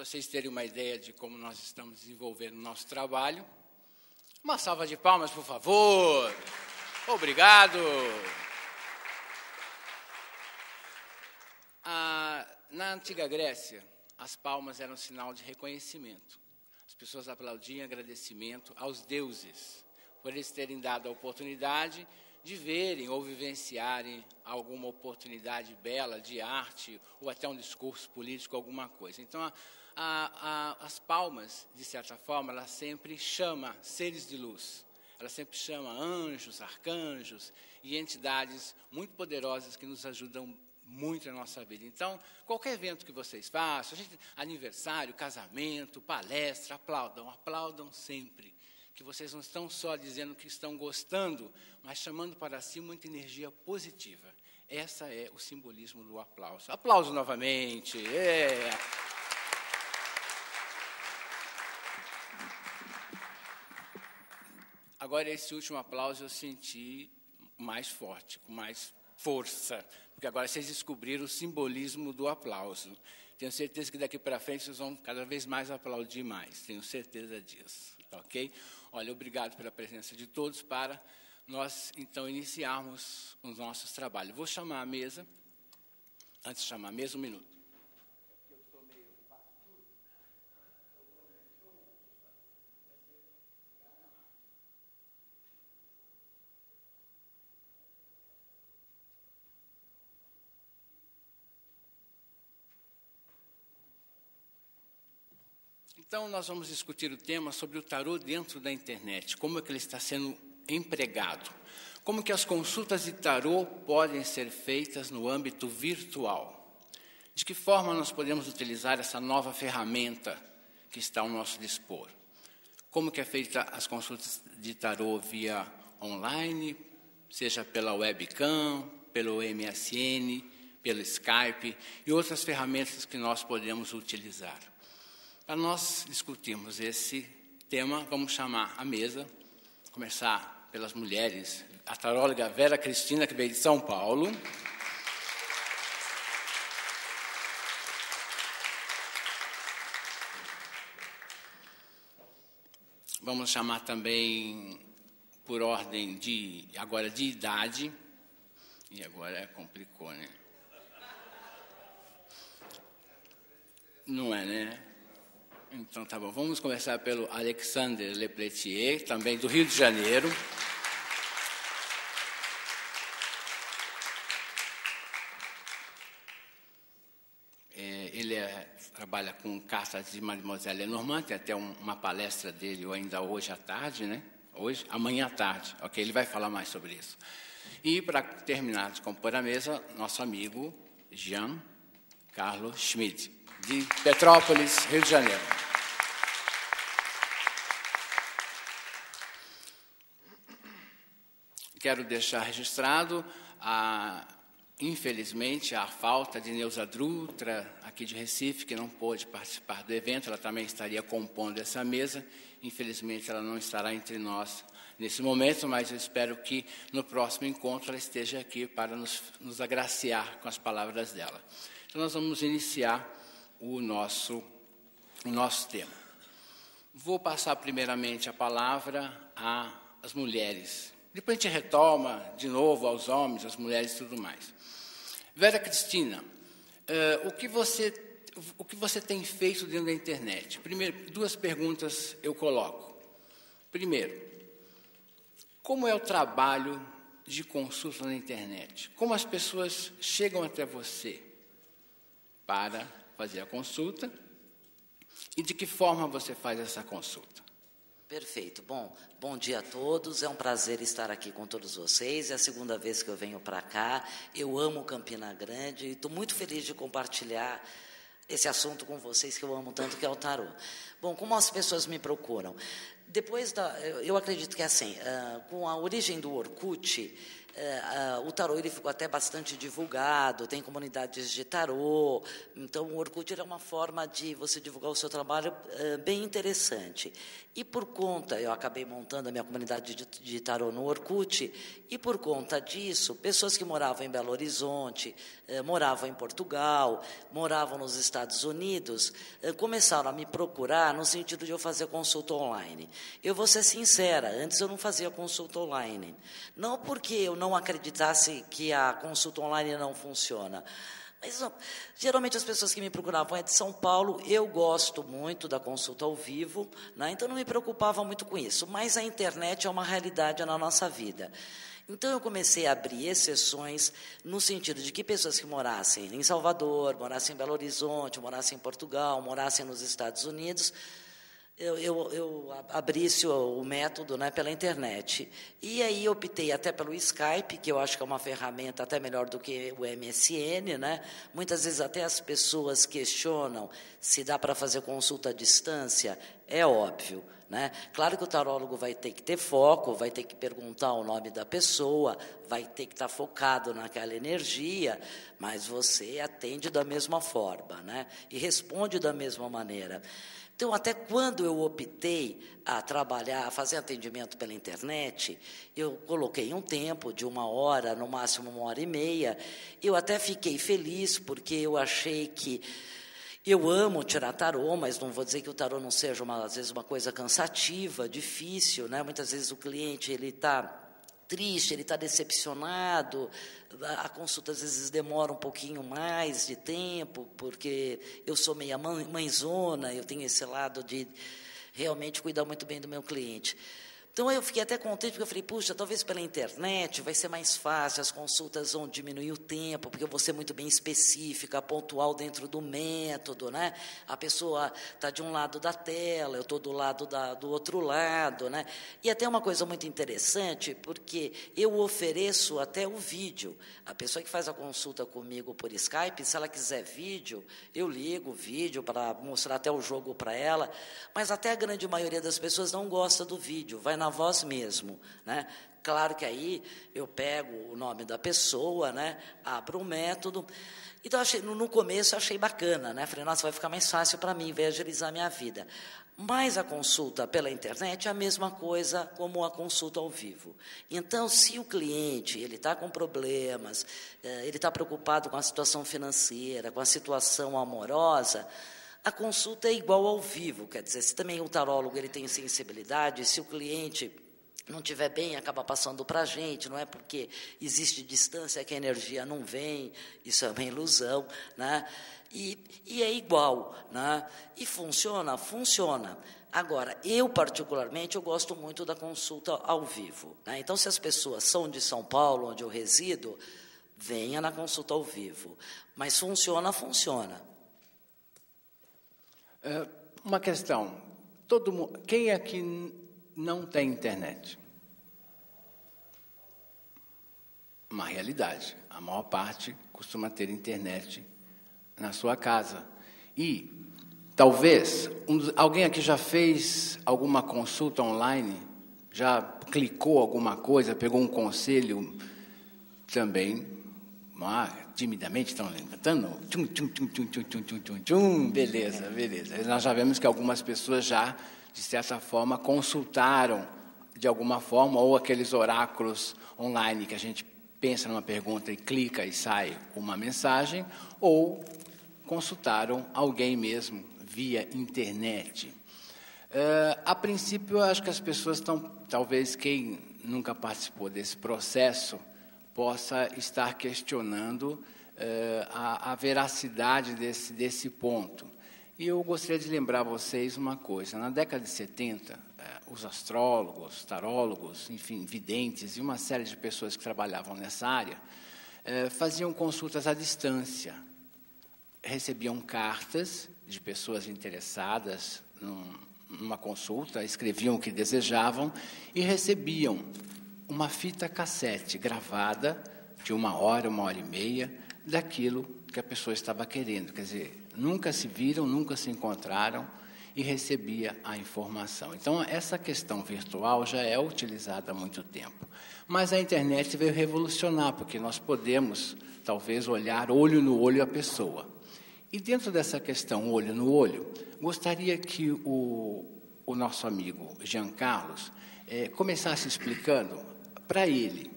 vocês terem uma ideia de como nós estamos desenvolvendo o nosso trabalho. Uma salva de palmas, por favor. Obrigado. Na antiga Grécia, as palmas eram sinal de reconhecimento. As pessoas aplaudiam em agradecimento aos deuses por eles terem dado a oportunidade de verem ou vivenciarem alguma oportunidade bela de arte ou até um discurso político, alguma coisa. Então, as palmas, de certa forma, elas sempre chamam seres de luz. Ela sempre chama anjos, arcanjos e entidades muito poderosas que nos ajudam muito na nossa vida. Então, qualquer evento que vocês façam, aniversário, casamento, palestra, aplaudam sempre. Que vocês não estão só dizendo que estão gostando, mas chamando para si muita energia positiva. Esse é o simbolismo do aplauso. Aplauso novamente. Agora, esse último aplauso eu senti mais forte, com mais força, porque agora vocês descobriram o simbolismo do aplauso. Tenho certeza que daqui para frente vocês vão cada vez mais aplaudir mais, tenho certeza disso, tá ok? Olha, obrigado pela presença de todos para nós, então, iniciarmos os nossos trabalhos. Vou chamar a mesa, antes de chamar a mesa, um minuto. Então, nós vamos discutir o tema sobre o tarô dentro da internet, como é que ele está sendo empregado, como que as consultas de tarô podem ser feitas no âmbito virtual, de que forma nós podemos utilizar essa nova ferramenta que está ao nosso dispor, como que é feita as consultas de tarô via online, seja pela webcam, pelo MSN, pelo Skype e outras ferramentas que nós podemos utilizar. Para nós discutirmos esse tema, vamos chamar à mesa, começar pelas mulheres, a taróloga Vera Cristina, que veio de São Paulo. Vamos chamar também, por ordem de idade, e agora complicou, né? Não é, né? Então, tá bom. Vamos começar pelo Alexander Lepletier, também do Rio de Janeiro. Ele trabalha com cartas de Mademoiselle Lenormand, tem até uma palestra dele ainda hoje à tarde, né? Amanhã à tarde, ok? Ele vai falar mais sobre isso. E, para terminar de compor a mesa, nosso amigo Jean Carlos Schmidt, de Petrópolis, Rio de Janeiro. Quero deixar registrado, infelizmente, a falta de Neuza Drutra, aqui de Recife, que não pôde participar do evento. Ela também estaria compondo essa mesa. Infelizmente, ela não estará entre nós nesse momento, mas eu espero que no próximo encontro ela esteja aqui para nos agraciar com as palavras dela. Então, nós vamos iniciar o nosso tema. Vou passar primeiramente a palavra às mulheres. Depois a gente retoma de novo aos homens, às mulheres e tudo mais. Vera Cristina, o que você tem feito dentro da internet? Primeiro, duas perguntas eu coloco. Primeiro, como é o trabalho de consulta na internet? Como as pessoas chegam até você para fazer a consulta? E de que forma você faz essa consulta? Perfeito. Bom dia a todos. É um prazer estar aqui com todos vocês. É a segunda vez que eu venho para cá. Eu amo Campina Grande e estou muito feliz de compartilhar esse assunto com vocês que eu amo tanto, que é o tarô. Bom, como as pessoas me procuram? Eu acredito que assim, com a origem do Orkut, o tarô ele ficou até bastante divulgado, tem comunidades de tarô, então o Orkut é uma forma de você divulgar o seu trabalho bem interessante. E por conta, eu acabei montando a minha comunidade de tarô no Orkut, e por conta disso, pessoas que moravam em Belo Horizonte, moravam em Portugal, moravam nos Estados Unidos, começaram a me procurar no sentido de eu fazer consulta online. Eu vou ser sincera, antes eu não fazia consulta online. Não porque eu não acreditasse que a consulta online não funciona, mas geralmente as pessoas que me procuravam é de São Paulo, eu gosto muito da consulta ao vivo, né? Então não me preocupava muito com isso, mas a internet é uma realidade na nossa vida. Então eu comecei a abrir exceções no sentido de que pessoas que morassem em Salvador, morassem em Belo Horizonte, morassem em Portugal, morassem nos Estados Unidos, eu abrisse o método, né, pela internet. E aí optei até pelo Skype, que eu acho que é uma ferramenta até melhor do que o MSN, né? Muitas vezes até as pessoas questionam se dá para fazer consulta à distância. É óbvio, né? Claro que o tarólogo vai ter que ter foco, vai ter que perguntar o nome da pessoa, vai ter que estar focado naquela energia, mas você atende da mesma forma, né? E responde da mesma maneira. Então, até quando eu optei a trabalhar, a fazer atendimento pela internet, eu coloquei um tempo de 1 hora, no máximo 1h30. Eu até fiquei feliz, porque eu achei que... Eu amo tirar tarô, mas não vou dizer que o tarô não seja, às vezes, uma coisa cansativa, difícil, né? Muitas vezes o cliente está triste, ele está decepcionado, a consulta às vezes demora um pouquinho mais de tempo, porque eu sou meia mãezona, eu tenho esse lado de realmente cuidar muito bem do meu cliente. Então, eu fiquei até contente, porque eu falei, puxa, talvez pela internet vai ser mais fácil, as consultas vão diminuir o tempo, porque eu vou ser muito bem específica, pontual dentro do método, né? A pessoa está de um lado da tela, eu estou do lado do outro lado, né? E até uma coisa muito interessante, porque eu ofereço até o vídeo. A pessoa que faz a consulta comigo por Skype, se ela quiser vídeo, eu ligo o vídeo para mostrar até o jogo para ela, mas até a grande maioria das pessoas não gosta do vídeo, vai na voz mesmo, né? Claro que aí eu pego o nome da pessoa, né? Abro o método. Então, no começo eu achei bacana, né? Falei, nossa, vai ficar mais fácil para mim, vai agilizar a minha vida. Mas a consulta pela internet é a mesma coisa como a consulta ao vivo. Então, se o cliente ele está com problemas, ele está preocupado com a situação financeira, com a situação amorosa, a consulta é igual ao vivo, quer dizer, se também o tarólogo ele tem sensibilidade, se o cliente não estiver bem, acaba passando para a gente, não é porque existe distância que a energia não vem, isso é uma ilusão, né? E é igual, né? E funciona? Funciona. Agora, eu particularmente, eu gosto muito da consulta ao vivo, né? Então, se as pessoas são de São Paulo, onde eu resido, venha na consulta ao vivo. Mas funciona, funciona. Uma questão, quem aqui não tem internet? Uma realidade, a maior parte costuma ter internet na sua casa. E, talvez, alguém aqui já fez alguma consulta online? Já clicou alguma coisa, pegou um conselho também? Timidamente estão levantando, beleza. Nós já vemos que algumas pessoas já, de certa forma, consultaram de alguma forma, ou aqueles oráculos online que a gente pensa numa pergunta e clica e sai uma mensagem, ou consultaram alguém mesmo via internet. A princípio, eu acho que as pessoas estão, talvez quem nunca participou desse processo, possa estar questionando a veracidade desse ponto. E eu gostaria de lembrar a vocês uma coisa. Na década de 70, os astrólogos, tarólogos, enfim, videntes e uma série de pessoas que trabalhavam nessa área faziam consultas à distância. Recebiam cartas de pessoas interessadas numa consulta, escreviam o que desejavam e recebiam uma fita cassete gravada de 1 hora, 1h30, daquilo que a pessoa estava querendo. Quer dizer, nunca se viram, nunca se encontraram, e recebia a informação. Então, essa questão virtual já é utilizada há muito tempo. Mas a internet veio revolucionar, porque nós podemos, talvez, olhar olho no olho a pessoa. E dentro dessa questão olho no olho, gostaria que o nosso amigo Jean Carlos começasse explicando para ele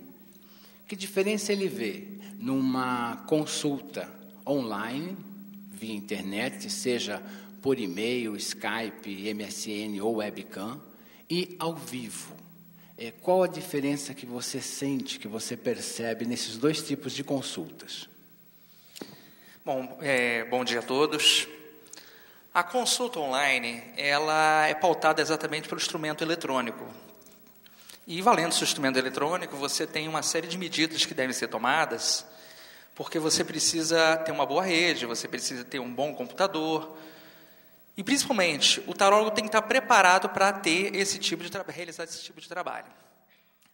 que diferença ele vê numa consulta online, via internet, seja por e-mail, Skype, MSN ou webcam, e ao vivo. Qual a diferença que você sente, que você percebe nesses dois tipos de consultas? Bom, bom dia a todos. A consulta online, ela é pautada exatamente pelo instrumento eletrônico. E valendo-se o instrumento eletrônico, você tem uma série de medidas que devem ser tomadas, porque você precisa ter uma boa rede, você precisa ter um bom computador, e principalmente o tarólogo tem que estar preparado para ter realizar esse tipo de trabalho.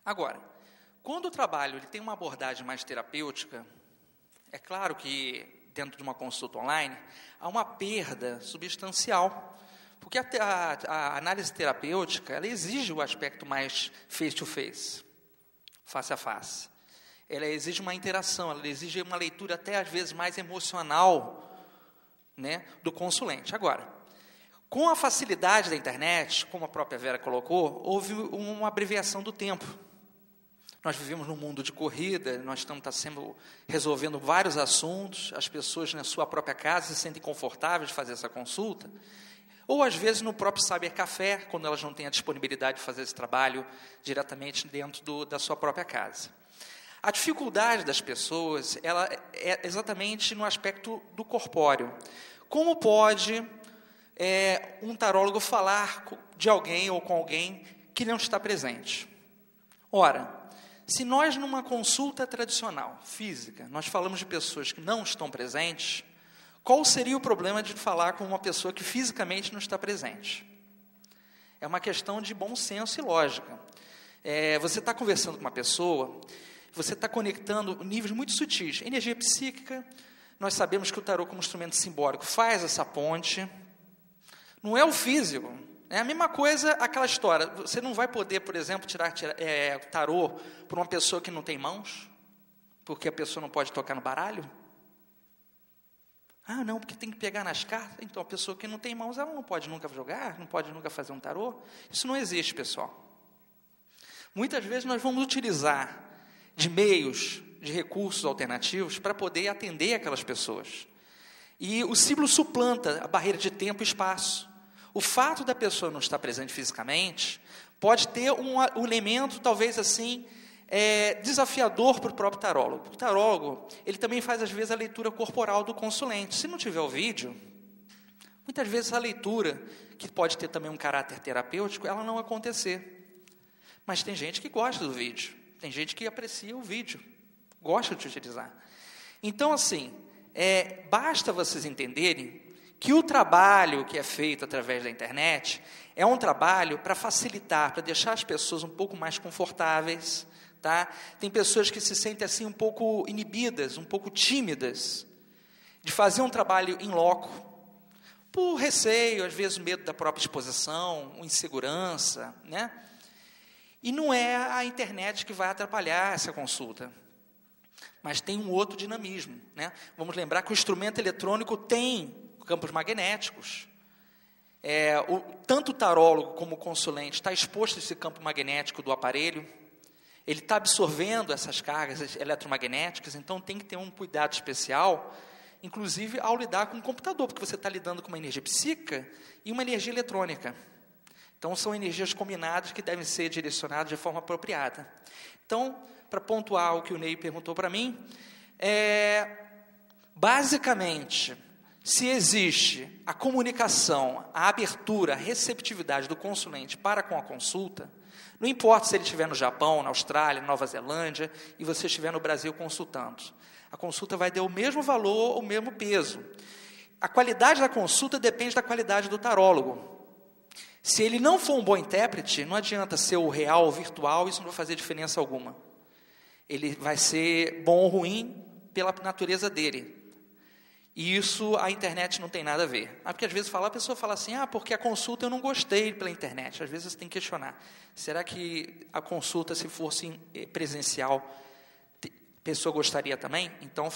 Agora, quando o trabalho ele tem uma abordagem mais terapêutica, é claro que dentro de uma consulta online há uma perda substancial. Porque a análise terapêutica, ela exige o aspecto mais face-to-face, face a face. Ela exige uma interação, ela exige uma leitura até às vezes mais emocional, né, do consulente. Agora, com a facilidade da internet, como a própria Vera colocou, houve uma abreviação do tempo. Nós vivemos num mundo de corrida, nós estamos resolvendo vários assuntos, as pessoas na sua própria casa se sentem confortáveis de fazer essa consulta, ou às vezes no próprio cybercafé, quando elas não têm a disponibilidade de fazer esse trabalho diretamente dentro da sua própria casa. A dificuldade das pessoas, ela é exatamente no aspecto do corpóreo. Como pode um tarólogo falar de alguém ou com alguém que não está presente? Ora, se nós numa consulta tradicional, física, nós falamos de pessoas que não estão presentes, qual seria o problema de falar com uma pessoa que fisicamente não está presente? É uma questão de bom senso e lógica. Você está conversando com uma pessoa, você está conectando níveis muito sutis. Energia psíquica, nós sabemos que o tarô como instrumento simbólico faz essa ponte. Não é o físico. É a mesma coisa, aquela história. Você não vai poder, por exemplo, tirar tarô por uma pessoa que não tem mãos, porque a pessoa não pode tocar no baralho. Ah, não, porque tem que pegar nas cartas. Então, a pessoa que não tem mãos, ela não pode nunca jogar, não pode nunca fazer um tarô. Isso não existe, pessoal. Muitas vezes nós vamos utilizar de meios, de recursos alternativos para poder atender aquelas pessoas. E o símbolo suplanta a barreira de tempo e espaço. O fato da pessoa não estar presente fisicamente pode ter um elemento, talvez assim, desafiador para o próprio tarólogo. O tarólogo, ele também faz, às vezes, a leitura corporal do consulente. Se não tiver o vídeo, muitas vezes a leitura, que pode ter também um caráter terapêutico, ela não acontecer. Mas tem gente que gosta do vídeo, tem gente que aprecia o vídeo, gosta de utilizar. Então, assim, basta vocês entenderem que o trabalho que é feito através da internet é um trabalho para facilitar, para deixar as pessoas um pouco mais confortáveis. Tá? Tem pessoas que se sentem assim um pouco inibidas, um pouco tímidas, de fazer um trabalho in loco, por receio, às vezes medo da própria exposição, insegurança, né? E não é a internet que vai atrapalhar essa consulta, mas tem um outro dinamismo, né? Vamos lembrar que o instrumento eletrônico tem campos magnéticos. Tanto o tarólogo como o consulente está exposto a esse campo magnético do aparelho. Ele está absorvendo essas cargas eletromagnéticas, então tem que ter um cuidado especial, inclusive ao lidar com o computador, porque você está lidando com uma energia psíquica e uma energia eletrônica. Então, são energias combinadas que devem ser direcionadas de forma apropriada. Então, para pontuar o que o Ney perguntou para mim, basicamente, se existe a comunicação, a abertura, a receptividade do consulente para com a consulta, não importa se ele estiver no Japão, na Austrália, Nova Zelândia, e você estiver no Brasil consultando. A consulta vai ter o mesmo valor, o mesmo peso. A qualidade da consulta depende da qualidade do tarólogo. Se ele não for um bom intérprete, não adianta ser o real ou virtual, isso não vai fazer diferença alguma. Ele vai ser bom ou ruim pela natureza dele. E isso a internet não tem nada a ver. Porque às vezes a pessoa fala assim, porque a consulta eu não gostei pela internet. Às vezes você tem que questionar. Será que a consulta, se fosse presencial, a pessoa gostaria também? Então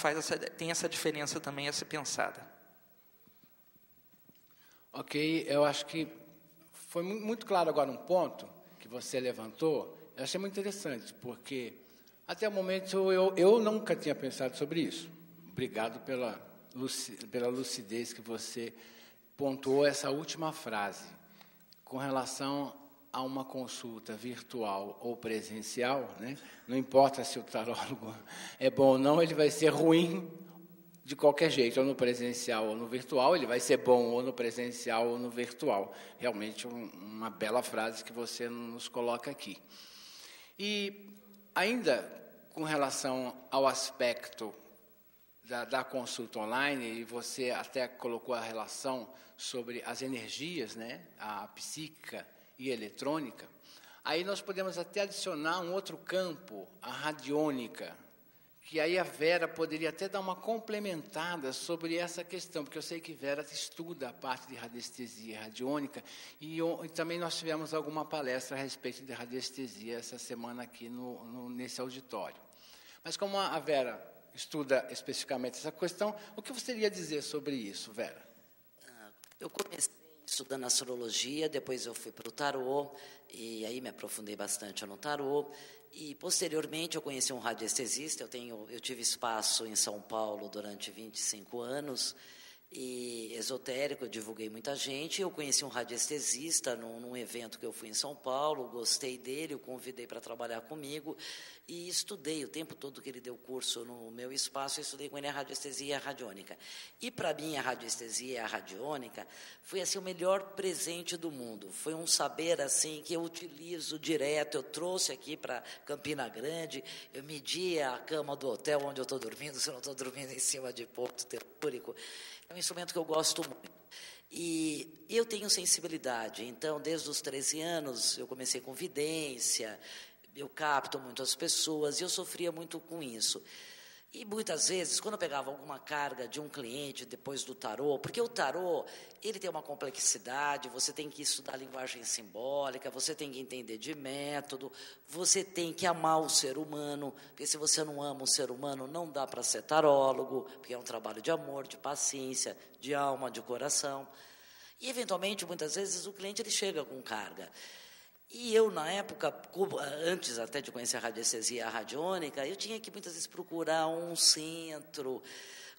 tem essa diferença também a ser pensada. Ok, eu acho que foi muito claro agora um ponto que você levantou. Eu achei muito interessante, porque até o momento eu nunca tinha pensado sobre isso. Obrigado pela lucidez que você pontuou essa última frase. Com relação a uma consulta virtual ou presencial, né? Não importa se o tarólogo é bom ou não, ele vai ser ruim de qualquer jeito, ou no presencial ou no virtual, ele vai ser bom ou no presencial ou no virtual. Realmente uma bela frase que você nos coloca aqui. E ainda com relação ao aspecto da consulta online, e você até colocou a relação sobre as energias, né, a psíquica e eletrônica, aí nós podemos até adicionar um outro campo, a radiônica, que aí a Vera poderia até dar uma complementada sobre essa questão, porque eu sei que Vera estuda a parte de radiestesia radiônica, e também nós tivemos alguma palestra a respeito de radiestesia essa semana aqui nesse auditório. Mas como a Vera estuda especificamente essa questão, o que você iria dizer sobre isso, Vera? Eu comecei estudando astrologia, depois eu fui para o tarô, e aí me aprofundei bastante no tarô, e posteriormente eu conheci um radiestesista. Eu tive espaço em São Paulo durante 25 anos, e esotérico, eu divulguei muita gente. Eu conheci um radiestesista num evento que eu fui em São Paulo, gostei dele, o convidei para trabalhar comigo, e estudei o tempo todo que ele deu curso no meu espaço. Eu estudei com ele a radiestesia e a radiônica. E para mim a radiestesia e a radiônica foi assim, o melhor presente do mundo. Foi um saber assim que eu utilizo direto. Eu trouxe aqui para Campina Grande, eu medi a cama do hotel onde eu estou dormindo, se eu não estou dormindo em cima de ponto telúrico. É um instrumento que eu gosto muito. E eu tenho sensibilidade, então desde os 13 anos eu comecei com vidência, eu capto muito as pessoas, e eu sofria muito com isso. E muitas vezes, quando eu pegava alguma carga de um cliente depois do tarô, porque o tarô, ele tem uma complexidade, você tem que estudar linguagem simbólica, você tem que entender de método, você tem que amar o ser humano, porque se você não ama o ser humano, não dá para ser tarólogo, porque é um trabalho de amor, de paciência, de alma, de coração. E, eventualmente, muitas vezes, o cliente ele chega com carga. E eu, na época, antes até de conhecer a radiestesia e a radiônica, eu tinha que muitas vezes procurar um centro,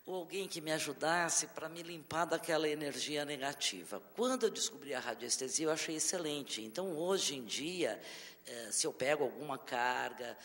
ou alguém que me ajudasse para me limpar daquela energia negativa. Quando eu descobri a radiestesia, eu achei excelente. Então, hoje em dia, se eu pego alguma carga,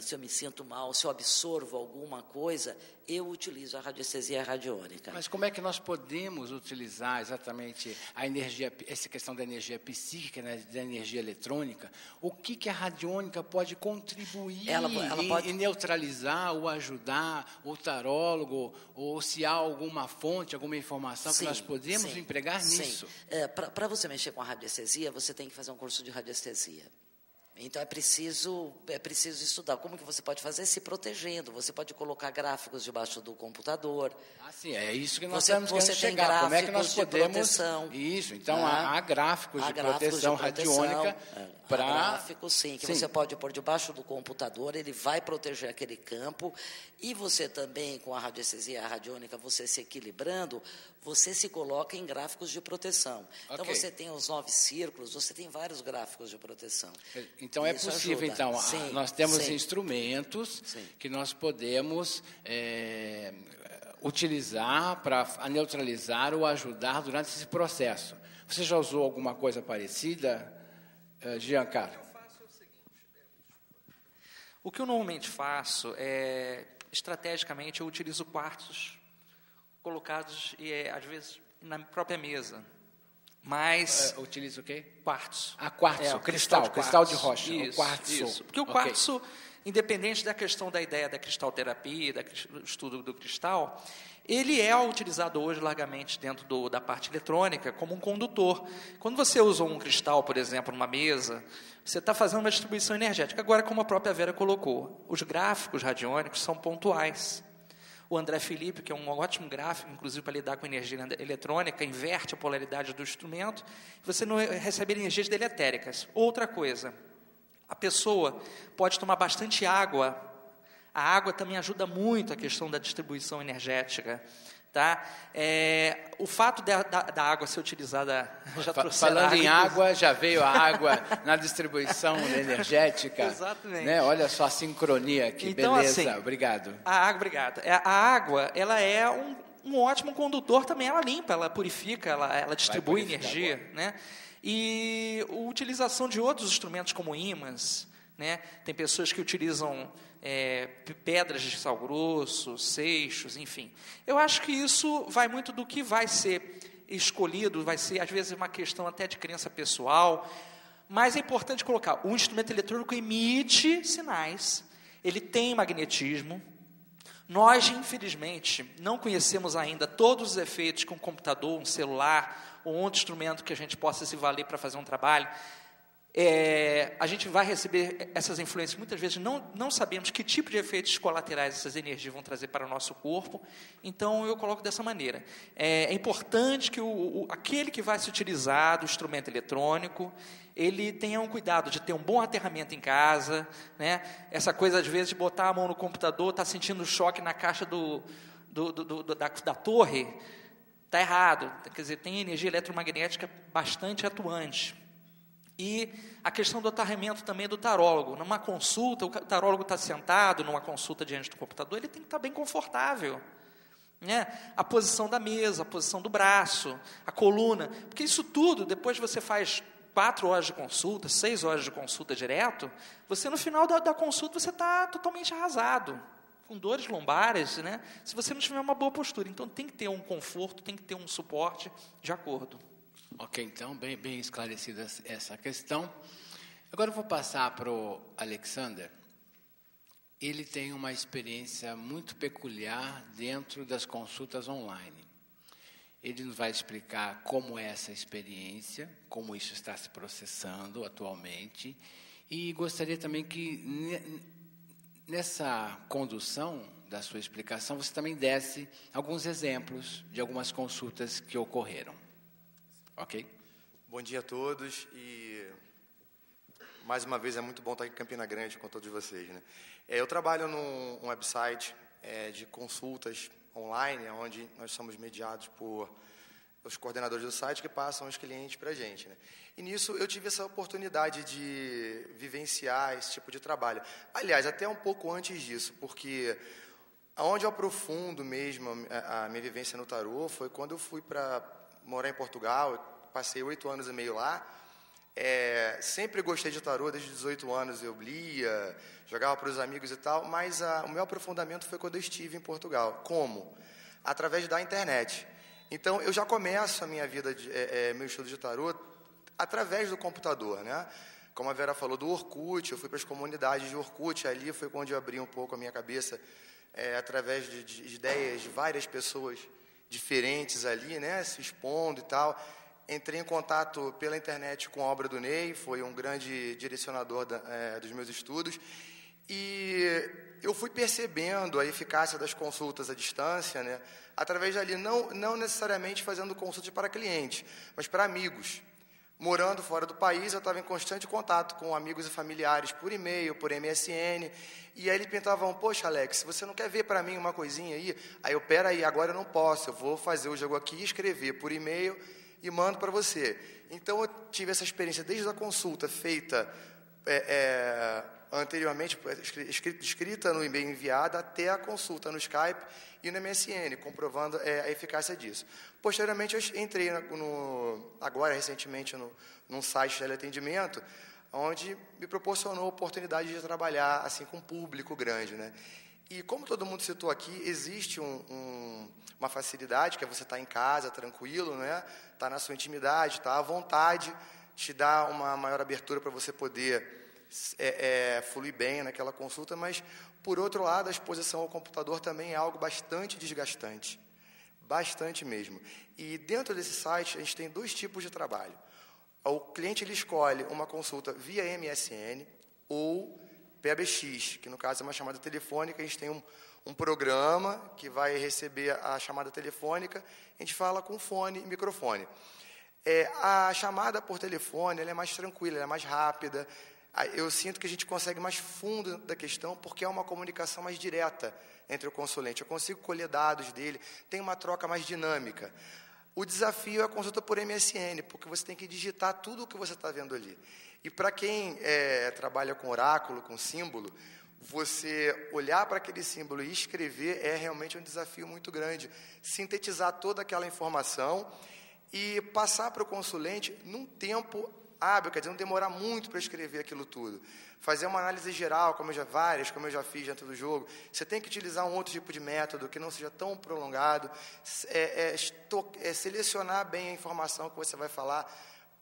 se eu me sinto mal, se eu absorvo alguma coisa, eu utilizo a radiestesia e a radiônica. Mas como é que nós podemos utilizar exatamente a energia, essa questão da energia psíquica, né, da energia eletrônica? O que a radiônica pode contribuir ela pode... em neutralizar ou ajudar o tarólogo, ou se há alguma fonte, alguma informação que nós podemos empregar nisso? Para você mexer com a radiestesia, você tem que fazer um curso de radiestesia. Então, é preciso estudar. Como que você pode fazer? Se protegendo. Você pode colocar gráficos debaixo do computador. Sim, é isso que nós estamos querendo chegar. Como é que nós podemos... proteção. Isso, então há gráficos de proteção radiônica para... Gráficos, sim, que você pode pôr debaixo do computador, ele vai proteger aquele campo, e você também, com a radiestesia e a radiônica, você se equilibrando, você se coloca em gráficos de proteção. Então, você tem os 9 círculos, você tem vários gráficos de proteção. Então, é possível, então, nós temos instrumentos que nós podemos utilizar para neutralizar ou ajudar durante esse processo. Você já usou alguma coisa parecida, Giancarlo? O que eu normalmente faço estrategicamente, eu utilizo quartzos colocados, às vezes, na própria mesa. Mas... utiliza o quê? Quartzo. Quartzo, cristal de rocha. Isso, o quartzo. Isso. Porque o quartzo, independente da questão da ideia da cristalterapia, do estudo do cristal, ele é utilizado hoje largamente dentro da parte eletrônica como um condutor. Quando você usa um cristal, por exemplo, numa mesa, você está fazendo uma distribuição energética. Agora, como a própria Vera colocou, os gráficos radiônicos são pontuais. O André Felipe, que é um ótimo gráfico, inclusive para lidar com energia eletrônica, inverte a polaridade do instrumento, você não recebe energias deletéricas. Outra coisa, a pessoa pode tomar bastante água. A água também ajuda muito a questão da distribuição energética. Tá? O fato da água ser utilizada... Falando em água, já veio a água na distribuição energética. Exatamente. Né? Olha só a sincronia aqui, então, beleza, assim, obrigado. Obrigado. A água, ela é um ótimo condutor também, ela limpa, ela purifica, ela distribui energia. Né? E a utilização de outros instrumentos como ímãs, né? Tem pessoas que utilizam pedras de sal grosso, seixos, enfim. Eu acho que isso vai muito do que vai ser escolhido, vai ser, às vezes, uma questão até de crença pessoal, mas é importante colocar, o instrumento eletrônico emite sinais, ele tem magnetismo. Nós, infelizmente, não conhecemos ainda todos os efeitos que um computador, um celular, ou outro instrumento que a gente possa se valer para fazer um trabalho. A gente vai receber essas influências, muitas vezes não sabemos que tipo de efeitos colaterais essas energias vão trazer para o nosso corpo, então eu coloco dessa maneira. É importante que aquele que vai se utilizar do instrumento eletrônico, ele tenha um cuidado de ter um bom aterramento em casa, né? Essa coisa, às vezes, de botar a mão no computador, está sentindo choque na caixa da torre, está errado, quer dizer, tem energia eletromagnética bastante atuante. E a questão do aterramento também do tarólogo. Numa consulta, o tarólogo está sentado numa consulta diante do computador, ele tem que estar bem confortável. Né? A posição da mesa, a posição do braço, a coluna. Porque isso tudo, depois você faz 4 horas de consulta, 6 horas de consulta direto, você no final da consulta você está totalmente arrasado, com dores lombares, né? Se você não tiver uma boa postura. Então tem que ter um conforto, tem que ter um suporte de acordo. Ok, então, bem esclarecida essa questão. Agora eu vou passar para o Alexander. Ele tem uma experiência muito peculiar dentro das consultas online. Ele nos vai explicar como é essa experiência, como isso está se processando atualmente, e gostaria também que, nessa condução da sua explicação, você também desse alguns exemplos de algumas consultas que ocorreram. Ok? Bom dia a todos e mais uma vez é muito bom estar aqui em Campina Grande com todos vocês, né? Eu trabalho num website de consultas online, onde nós somos mediados por os coordenadores do site que passam os clientes para a gente, né? E nisso eu tive essa oportunidade de vivenciar esse tipo de trabalho. Aliás, até um pouco antes disso, porque onde eu aprofundo mesmo a minha vivência no tarô foi quando eu fui para morar em Portugal, eu passei 8 anos e meio lá. Sempre gostei de tarô, desde 18 anos eu lia, jogava para os amigos e tal, mas o meu aprofundamento foi quando eu estive em Portugal. Como? Através da internet. Então, eu já começo a minha vida, meu estudo de tarô, através do computador, né? Como a Vera falou, do Orkut, eu fui para as comunidades de Orkut, ali foi quando eu abri um pouco a minha cabeça, através de ideias de várias pessoas diferentes ali, né, se expondo e tal. Entrei em contato pela internet com a obra do Ney, foi um grande direcionador dos meus estudos, e eu fui percebendo a eficácia das consultas à distância, né, através dali, não necessariamente fazendo consultas para clientes, mas para amigos. Morando fora do país, eu estava em constante contato com amigos e familiares por e-mail, por MSN, e aí eles pensavam, poxa, Alex, você não quer ver para mim uma coisinha aí? Aí eu, peraí, agora eu não posso, eu vou fazer o jogo aqui, escrever por e-mail e mando para você. Então, eu tive essa experiência desde a consulta feita anteriormente, escrita no e-mail enviada, até a consulta no Skype e no MSN, comprovando a eficácia disso. Posteriormente, eu entrei agora, recentemente, num site de teleatendimento, onde me proporcionou a oportunidade de trabalhar assim, com um público grande, né? E como todo mundo citou aqui, existe uma facilidade, que é você estar em casa, tranquilo, né? Estar na sua intimidade, estar à vontade, te dá uma maior abertura para você poder fluir bem naquela consulta, mas, por outro lado, a exposição ao computador também é algo bastante desgastante, bastante mesmo. E dentro desse site, a gente tem 2 tipos de trabalho. O cliente ele escolhe uma consulta via MSN ou PABX, que no caso é uma chamada telefônica. A gente tem um programa que vai receber a chamada telefônica, a gente fala com fone e microfone. A chamada por telefone ela é mais tranquila, ela é mais rápida. Eu sinto que a gente consegue mais fundo da questão, porque é uma comunicação mais direta entre o consulente. Eu consigo colher dados dele, tem uma troca mais dinâmica. O desafio é a consulta por MSN, porque você tem que digitar tudo o que você está vendo ali. E para quem trabalha com oráculo, com símbolo, você olhar para aquele símbolo e escrever é realmente um desafio muito grande. Sintetizar toda aquela informação e passar para o consulente num tempo hábil, quer dizer, não demorar muito para escrever aquilo tudo. Fazer uma análise geral, como eu já fiz dentro do jogo. Você tem que utilizar um outro tipo de método que não seja tão prolongado. Selecionar bem a informação que você vai falar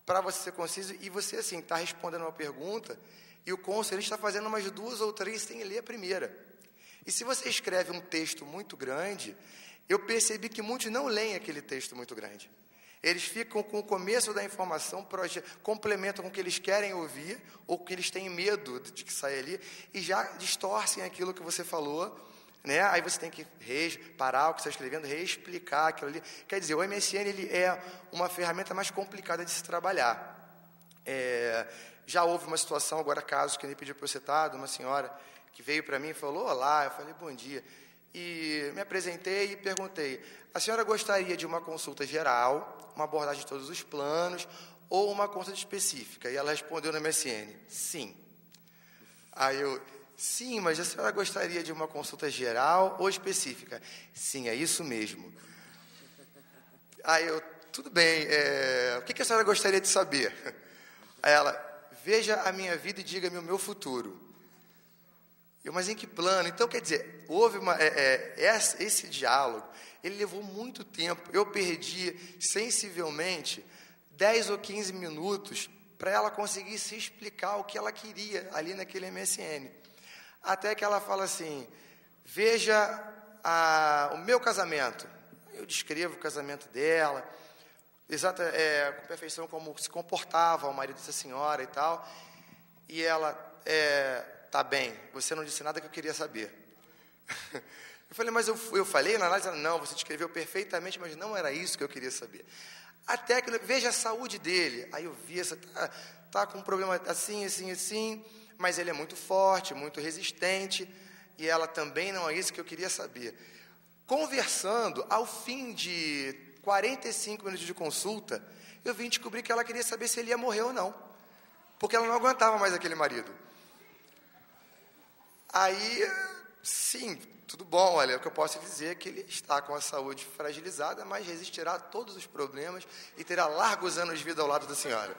para você ser conciso. E você, assim, está respondendo uma pergunta e o consulente está fazendo umas 2 ou 3 sem ler a primeira. E se você escreve um texto muito grande, eu percebi que muitos não leem aquele texto muito grande. Eles ficam com o começo da informação, complementam com o que eles querem ouvir, ou que eles têm medo de que saia ali, e já distorcem aquilo que você falou, né? Aí você tem que parar o que você está escrevendo, reexplicar aquilo ali. Quer dizer, o MSN ele é uma ferramenta mais complicada de se trabalhar. Já houve uma situação, agora caso que ele pediu para eu citar, de uma senhora que veio para mim e falou, olá, eu falei, bom dia. E me apresentei e perguntei, a senhora gostaria de uma consulta geral, uma abordagem de todos os planos, ou uma consulta específica? E ela respondeu no MSN, sim. Aí eu, sim, mas a senhora gostaria de uma consulta geral ou específica? Sim, é isso mesmo. Aí eu, tudo bem, o que a senhora gostaria de saber? Aí ela, veja a minha vida e diga-me o meu futuro. Mas em que plano? Então, quer dizer, houve esse diálogo, ele levou muito tempo. Eu perdi, sensivelmente, 10 ou 15 minutos para ela conseguir se explicar o que ela queria ali naquele MSN. Até que ela fala assim, veja o meu casamento. Eu descrevo o casamento dela, com perfeição como se comportava o marido dessa senhora e tal. E ela... tá bem, você não disse nada que eu queria saber. Eu falei, mas eu falei na análise? Não, você descreveu perfeitamente, mas não era isso que eu queria saber. Até que, veja a saúde dele. Aí eu vi, tá com um problema assim, assim, assim, mas ele é muito forte, muito resistente, e ela também não é isso que eu queria saber. Conversando, ao fim de 45 minutos de consulta, eu vim descobrir que ela queria saber se ele ia morrer ou não, porque ela não aguentava mais aquele marido. Aí, sim, tudo bom, olha, o que eu posso dizer é que ele está com a saúde fragilizada, mas resistirá a todos os problemas e terá largos anos de vida ao lado da senhora.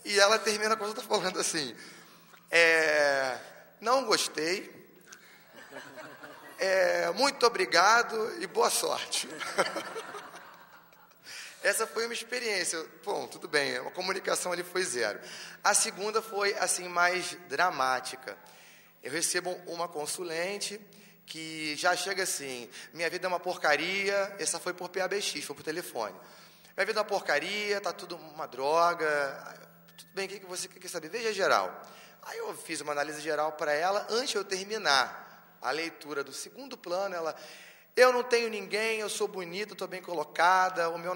E ela termina a consulta falando assim, não gostei, muito obrigado e boa sorte. Essa foi uma experiência. Bom, tudo bem, a comunicação ali foi 0. A segunda foi, assim, mais dramática. Eu recebo uma consulente que já chega assim, minha vida é uma porcaria, essa foi por PABX, foi por telefone. Minha vida é uma porcaria, tá tudo uma droga, tudo bem, o que você quer saber? Veja geral. Aí eu fiz uma análise geral para ela, antes de eu terminar a leitura do segundo plano, ela... Eu não tenho ninguém, eu sou bonita, estou bem colocada, meu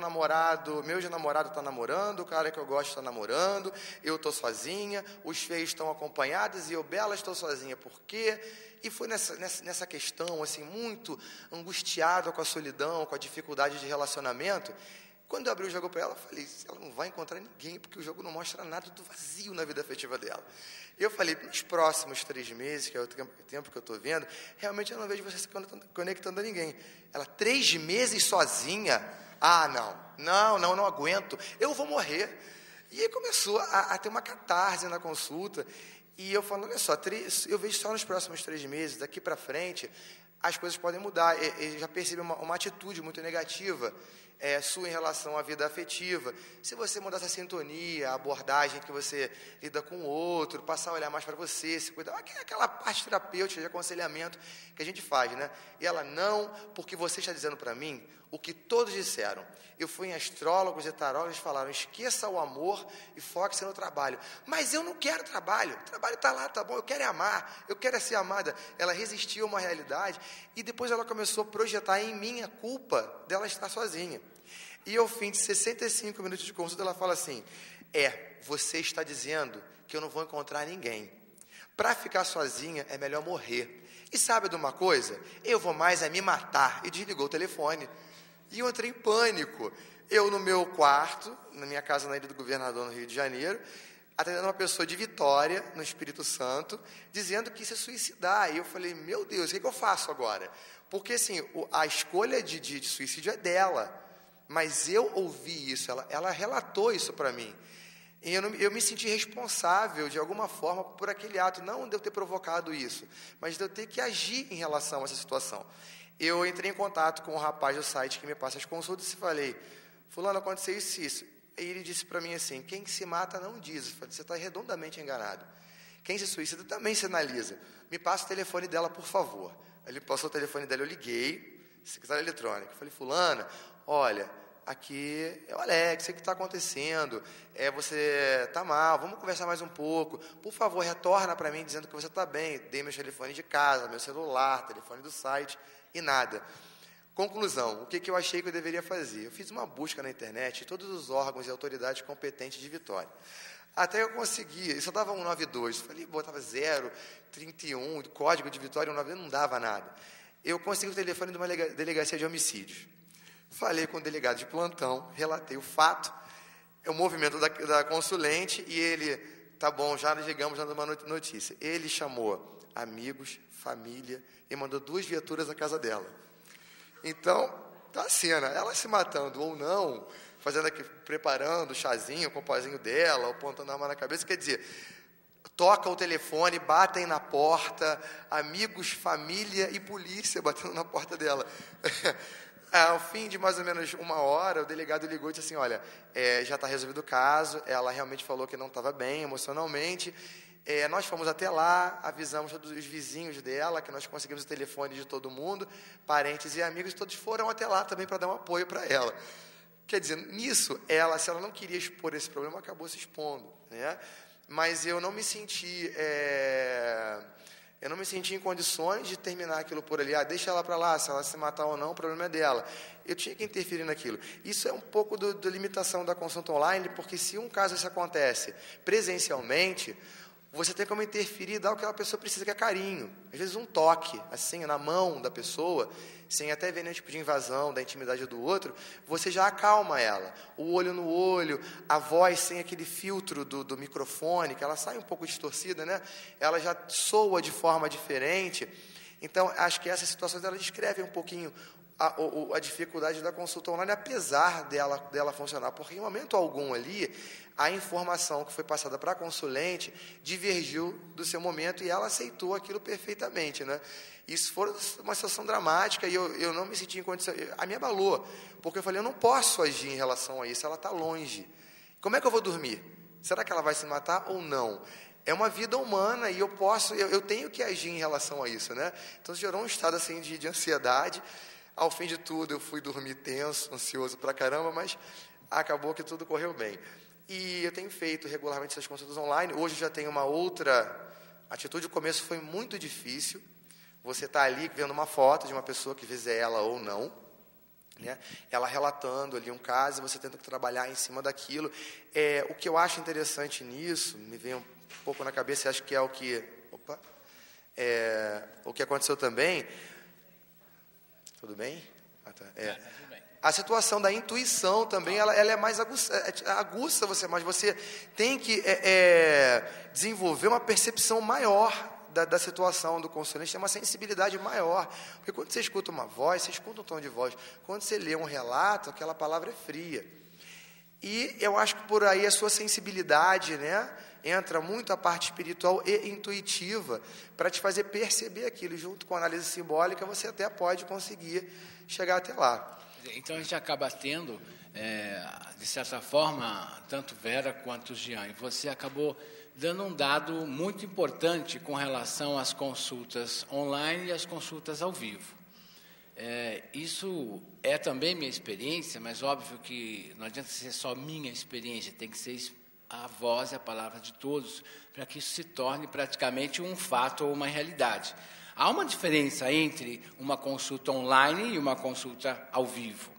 ex-namorado está namorando, o cara que eu gosto está namorando, eu estou sozinha, os feios estão acompanhados e eu, bela, estou sozinha. Por quê? E foi nessa questão, assim, muito angustiada com a solidão, com a dificuldade de relacionamento. Quando eu abri o jogo para ela, eu falei, ela não vai encontrar ninguém, porque o jogo não mostra nada do vazio na vida afetiva dela. Eu falei, nos próximos 3 meses, que é o tempo que eu estou vendo, realmente eu não vejo você se conectando a ninguém. Ela, 3 meses sozinha? Ah, não aguento, eu vou morrer. E aí começou a ter uma catarse na consulta, e eu falo, olha só, eu vejo só nos próximos 3 meses, daqui para frente, as coisas podem mudar. Eu já percebi uma atitude muito negativa sua em relação à vida afetiva. Se você mudar essa sintonia, a abordagem que você lida com o outro, passar a olhar mais para você, se cuidar, aquela parte terapêutica de aconselhamento que a gente faz, né? E ela, não, porque você está dizendo para mim o que todos disseram. Eu fui em astrólogos e tarólogos, falaram, esqueça o amor e foque-se no trabalho. Mas eu não quero trabalho, o trabalho está lá, tá bom, eu quero é amar, eu quero é ser amada. Ela resistiu a uma realidade e depois ela começou a projetar em mim a culpa dela estar sozinha. E ao fim de 65 minutos de consulta, ela fala assim, você está dizendo que eu não vou encontrar ninguém. Para ficar sozinha, é melhor morrer. E sabe de uma coisa? Eu vou mais me matar. E desligou o telefone. E eu entrei em pânico. Eu no meu quarto, na minha casa na Ilha do Governador, no Rio de Janeiro, atendendo uma pessoa de Vitória, no Espírito Santo, dizendo que ia se suicidar. E eu falei, meu Deus, o que eu faço agora? Porque, assim, a escolha de suicídio é dela. Mas eu ouvi isso, ela relatou isso para mim. E eu me senti responsável, de alguma forma, por aquele ato, não de eu ter provocado isso, mas de eu ter que agir em relação a essa situação. Eu entrei em contato com o rapaz do site que me passa as consultas e falei, fulano, aconteceu isso e isso. E ele disse para mim assim, quem se mata não diz. Eu falei, você está redondamente enganado. Quem se suicida também se analisa. Me passa o telefone dela, por favor. Ele passou o telefone dela, eu liguei, secretária eletrônica. Eu falei, fulana, olha, aqui é o Alex, o que está acontecendo? Você está mal, vamos conversar mais um pouco. Por favor, retorna para mim dizendo que você está bem. Dei meu telefone de casa, meu celular, telefone do site e nada. Conclusão, o que eu achei que eu deveria fazer? Eu fiz uma busca na internet de todos os órgãos e autoridades competentes de Vitória. Até eu consegui, isso dava 192. Falei, botava 031, código de Vitória 192, não dava nada. Eu consegui o telefone de uma delegacia de homicídios. Falei com o delegado de plantão, relatei o fato, o movimento da consulente, e ele, tá bom, já ligamos, já dando uma notícia. Ele chamou amigos, família, e mandou 2 viaturas à casa dela. Então, tá a cena, ela se matando ou não, fazendo aqui, preparando o chazinho com o pozinho dela, apontando a arma na cabeça, quer dizer, toca o telefone, batem na porta, amigos, família e polícia batendo na porta dela. Ao fim de mais ou menos 1 hora, o delegado ligou e disse assim, olha, já está resolvido o caso, ela realmente falou que não estava bem emocionalmente, nós fomos até lá, avisamos todos os vizinhos dela, que nós conseguimos o telefone de todo mundo, parentes e amigos, todos foram até lá também para dar um apoio para ela. Quer dizer, nisso, se ela não queria expor esse problema, acabou se expondo, né? Mas eu não me senti... Eu não me senti em condições de terminar aquilo por ali. Deixa ela para lá, se ela se matar ou não, o problema é dela. Eu tinha que interferir naquilo. Isso é um pouco da limitação da consulta online, porque se um caso isso acontece presencialmente, você tem como interferir e dar o que aquela pessoa precisa, que é carinho. Às vezes um toque, assim, na mão da pessoa, sem até ver nenhum tipo de invasão da intimidade do outro, você já acalma ela. O olho no olho, a voz sem aquele filtro do microfone, que ela sai um pouco distorcida, né? Ela já soa de forma diferente. Então, acho que essas situações ela descrevem um pouquinho a dificuldade da consulta online, apesar dela funcionar, porque em momento algum ali, a informação que foi passada para a consulente divergiu do seu momento e ela aceitou aquilo perfeitamente, né? Isso foi uma situação dramática e eu não me senti em condição, a me abalou, porque eu falei, eu não posso agir em relação a isso, ela está longe. Como é que eu vou dormir? Será que ela vai se matar ou não? É uma vida humana e eu tenho que agir em relação a isso, né? Então, gerou um estado assim de ansiedade. Ao fim de tudo, eu fui dormir tenso, ansioso pra caramba, mas acabou que tudo correu bem. E eu tenho feito regularmente essas consultas online. Hoje já tenho uma outra atitude. O começo foi muito difícil. Você está ali vendo uma foto de uma pessoa, que às vezes é ela ou não, né? Ela relatando ali um caso, e você tenta trabalhar em cima daquilo. O que eu acho interessante nisso, me vem um pouco na cabeça, e acho que é o que... o que aconteceu também... Tudo bem? Tá. Tudo bem. A situação da intuição também, ela é mais aguça você, mas você tem que desenvolver uma percepção maior da situação do consulente, tem uma sensibilidade maior. Porque quando você escuta uma voz, você escuta um tom de voz. Quando você lê um relato, aquela palavra é fria. E eu acho que por aí a sua sensibilidade, né, entra muito a parte espiritual e intuitiva para te fazer perceber aquilo. Junto com a análise simbólica, você até pode conseguir chegar até lá. Então, a gente acaba tendo, de certa forma, tanto Vera quanto Jean, e você acabou dando um dado muito importante com relação às consultas online e às consultas ao vivo. Isso é também minha experiência, mas óbvio que não adianta ser só minha experiência, tem que ser a voz e a palavra de todos, para que isso se torne praticamente um fato ou uma realidade. Há uma diferença entre uma consulta online e uma consulta ao vivo.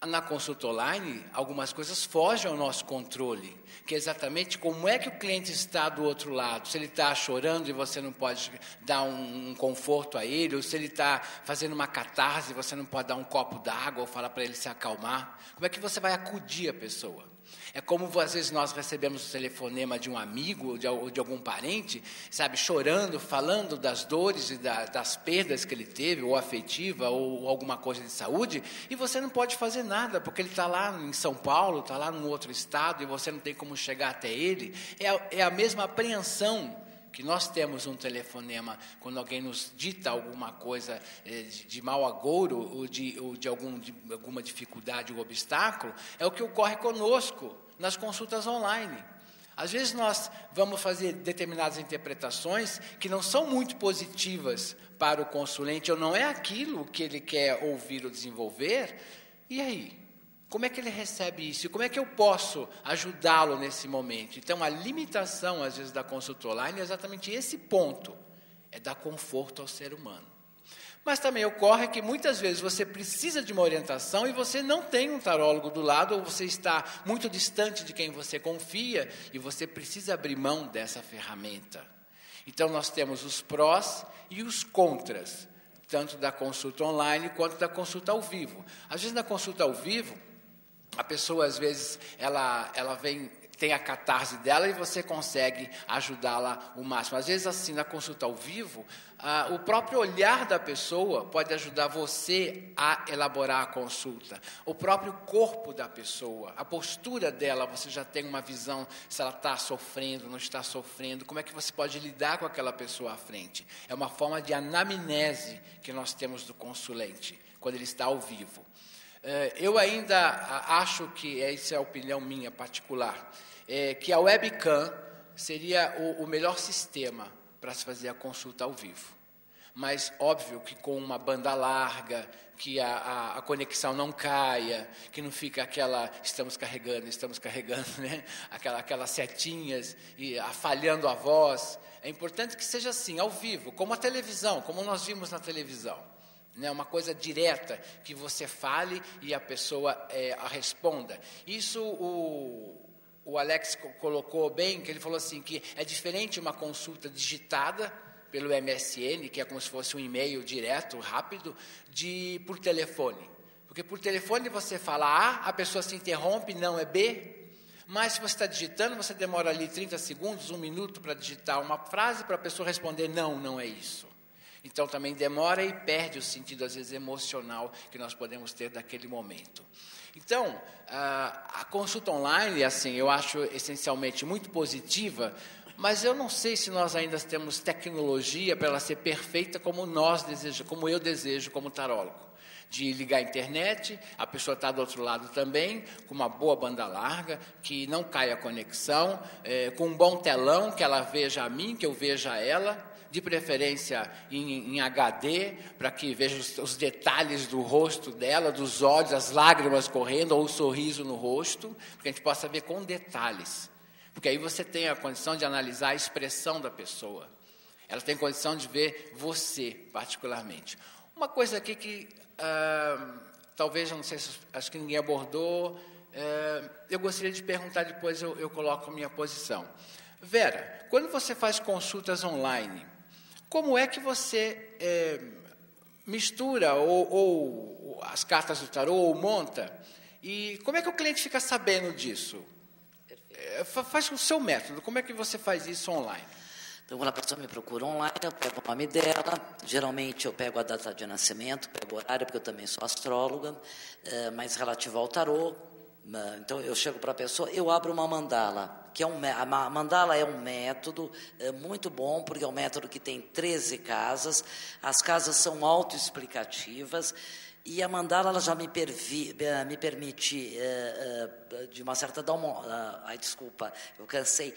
Na consulta online, algumas coisas fogem ao nosso controle, que é exatamente como é que o cliente está do outro lado. Se ele está chorando e você não pode dar um conforto a ele, ou se ele está fazendo uma catarse e você não pode dar um copo d'água ou falar para ele se acalmar. Como é que você vai acudir a pessoa? É como, às vezes, nós recebemos o telefonema de um amigo ou de algum parente, sabe, chorando, falando das dores e das perdas que ele teve, ou afetiva, ou alguma coisa de saúde, e você não pode fazer nada, porque ele está lá em São Paulo, está lá num outro estado, e você não tem como chegar até ele. É a mesma apreensão que nós temos um telefonema quando alguém nos dita alguma coisa de mau agouro ou de alguma dificuldade ou obstáculo, é o que ocorre conosco nas consultas online. Às vezes nós vamos fazer determinadas interpretações que não são muito positivas para o consulente, ou não é aquilo que ele quer ouvir ou desenvolver, e aí? Como é que ele recebe isso? E como é que eu posso ajudá-lo nesse momento? Então, a limitação, às vezes, da consulta online é exatamente esse ponto, é dar conforto ao ser humano. Mas também ocorre que, muitas vezes, você precisa de uma orientação e você não tem um tarólogo do lado, ou você está muito distante de quem você confia, e você precisa abrir mão dessa ferramenta. Então, nós temos os prós e os contras, tanto da consulta online quanto da consulta ao vivo. Às vezes, na consulta ao vivo, a pessoa, às vezes, ela tem a catarse dela e você consegue ajudá-la o máximo. Às vezes, assim, na consulta ao vivo, o próprio olhar da pessoa pode ajudar você a elaborar a consulta. O próprio corpo da pessoa, a postura dela, você já tem uma visão se ela está sofrendo, não está sofrendo, como é que você pode lidar com aquela pessoa à frente. É uma forma de anamnese que nós temos do consulente, quando ele está ao vivo. Eu ainda acho que, essa é a opinião minha particular, que a webcam seria o melhor sistema para se fazer a consulta ao vivo. Mas, óbvio, que com uma banda larga, que a conexão não caia, que não fica aquela, estamos carregando, né? Aquelas setinhas e falhando a voz. É importante que seja assim, ao vivo, como a televisão, como nós vimos na televisão. Uma coisa direta, que você fale e a pessoa a responda. Isso o Alex colocou bem, que ele falou assim, que é diferente uma consulta digitada pelo MSN, que é como se fosse um e-mail direto, rápido, por telefone. Porque por telefone você fala A, a pessoa se interrompe, não é B, mas se você está digitando, você demora ali 30 segundos, 1 minuto para digitar uma frase, para a pessoa responder não, não é isso. Então, também demora e perde o sentido, às vezes, emocional que nós podemos ter daquele momento. Então, a consulta online, assim, eu acho essencialmente muito positiva, mas eu não sei se nós ainda temos tecnologia para ela ser perfeita como eu desejo como tarólogo. De ligar a internet, a pessoa está do outro lado também, com uma boa banda larga, que não caia a conexão, com um bom telão, que ela veja a mim, que eu veja ela, de preferência em HD, para que veja os detalhes do rosto dela, dos olhos, as lágrimas correndo, ou o sorriso no rosto, para que a gente possa ver com detalhes. Porque aí você tem a condição de analisar a expressão da pessoa. Ela tem condição de ver você, particularmente. Uma coisa aqui que talvez, eu não sei, acho que ninguém abordou, eu gostaria de perguntar, depois eu coloco a minha posição. Vera, quando você faz consultas online, como é que você mistura ou as cartas do tarô, ou monta, e como é que o cliente fica sabendo disso? Faz o seu método, como é que você faz isso online? Então, quando a pessoa me procura online, eu pego o nome dela, geralmente eu pego a data de nascimento, pego o horário, porque eu também sou astróloga, mas relativo ao tarô. Então, eu chego para a pessoa, eu abro uma mandala, que a mandala é um método muito bom, porque é um método que tem 13 casas, as casas são autoexplicativas, E a mandala ela já me permite, de uma certa... desculpa, eu cansei.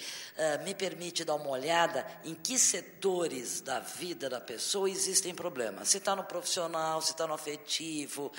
Me permite dar uma olhada em que setores da vida da pessoa existem problemas. Se está no profissional, se está no afetivo,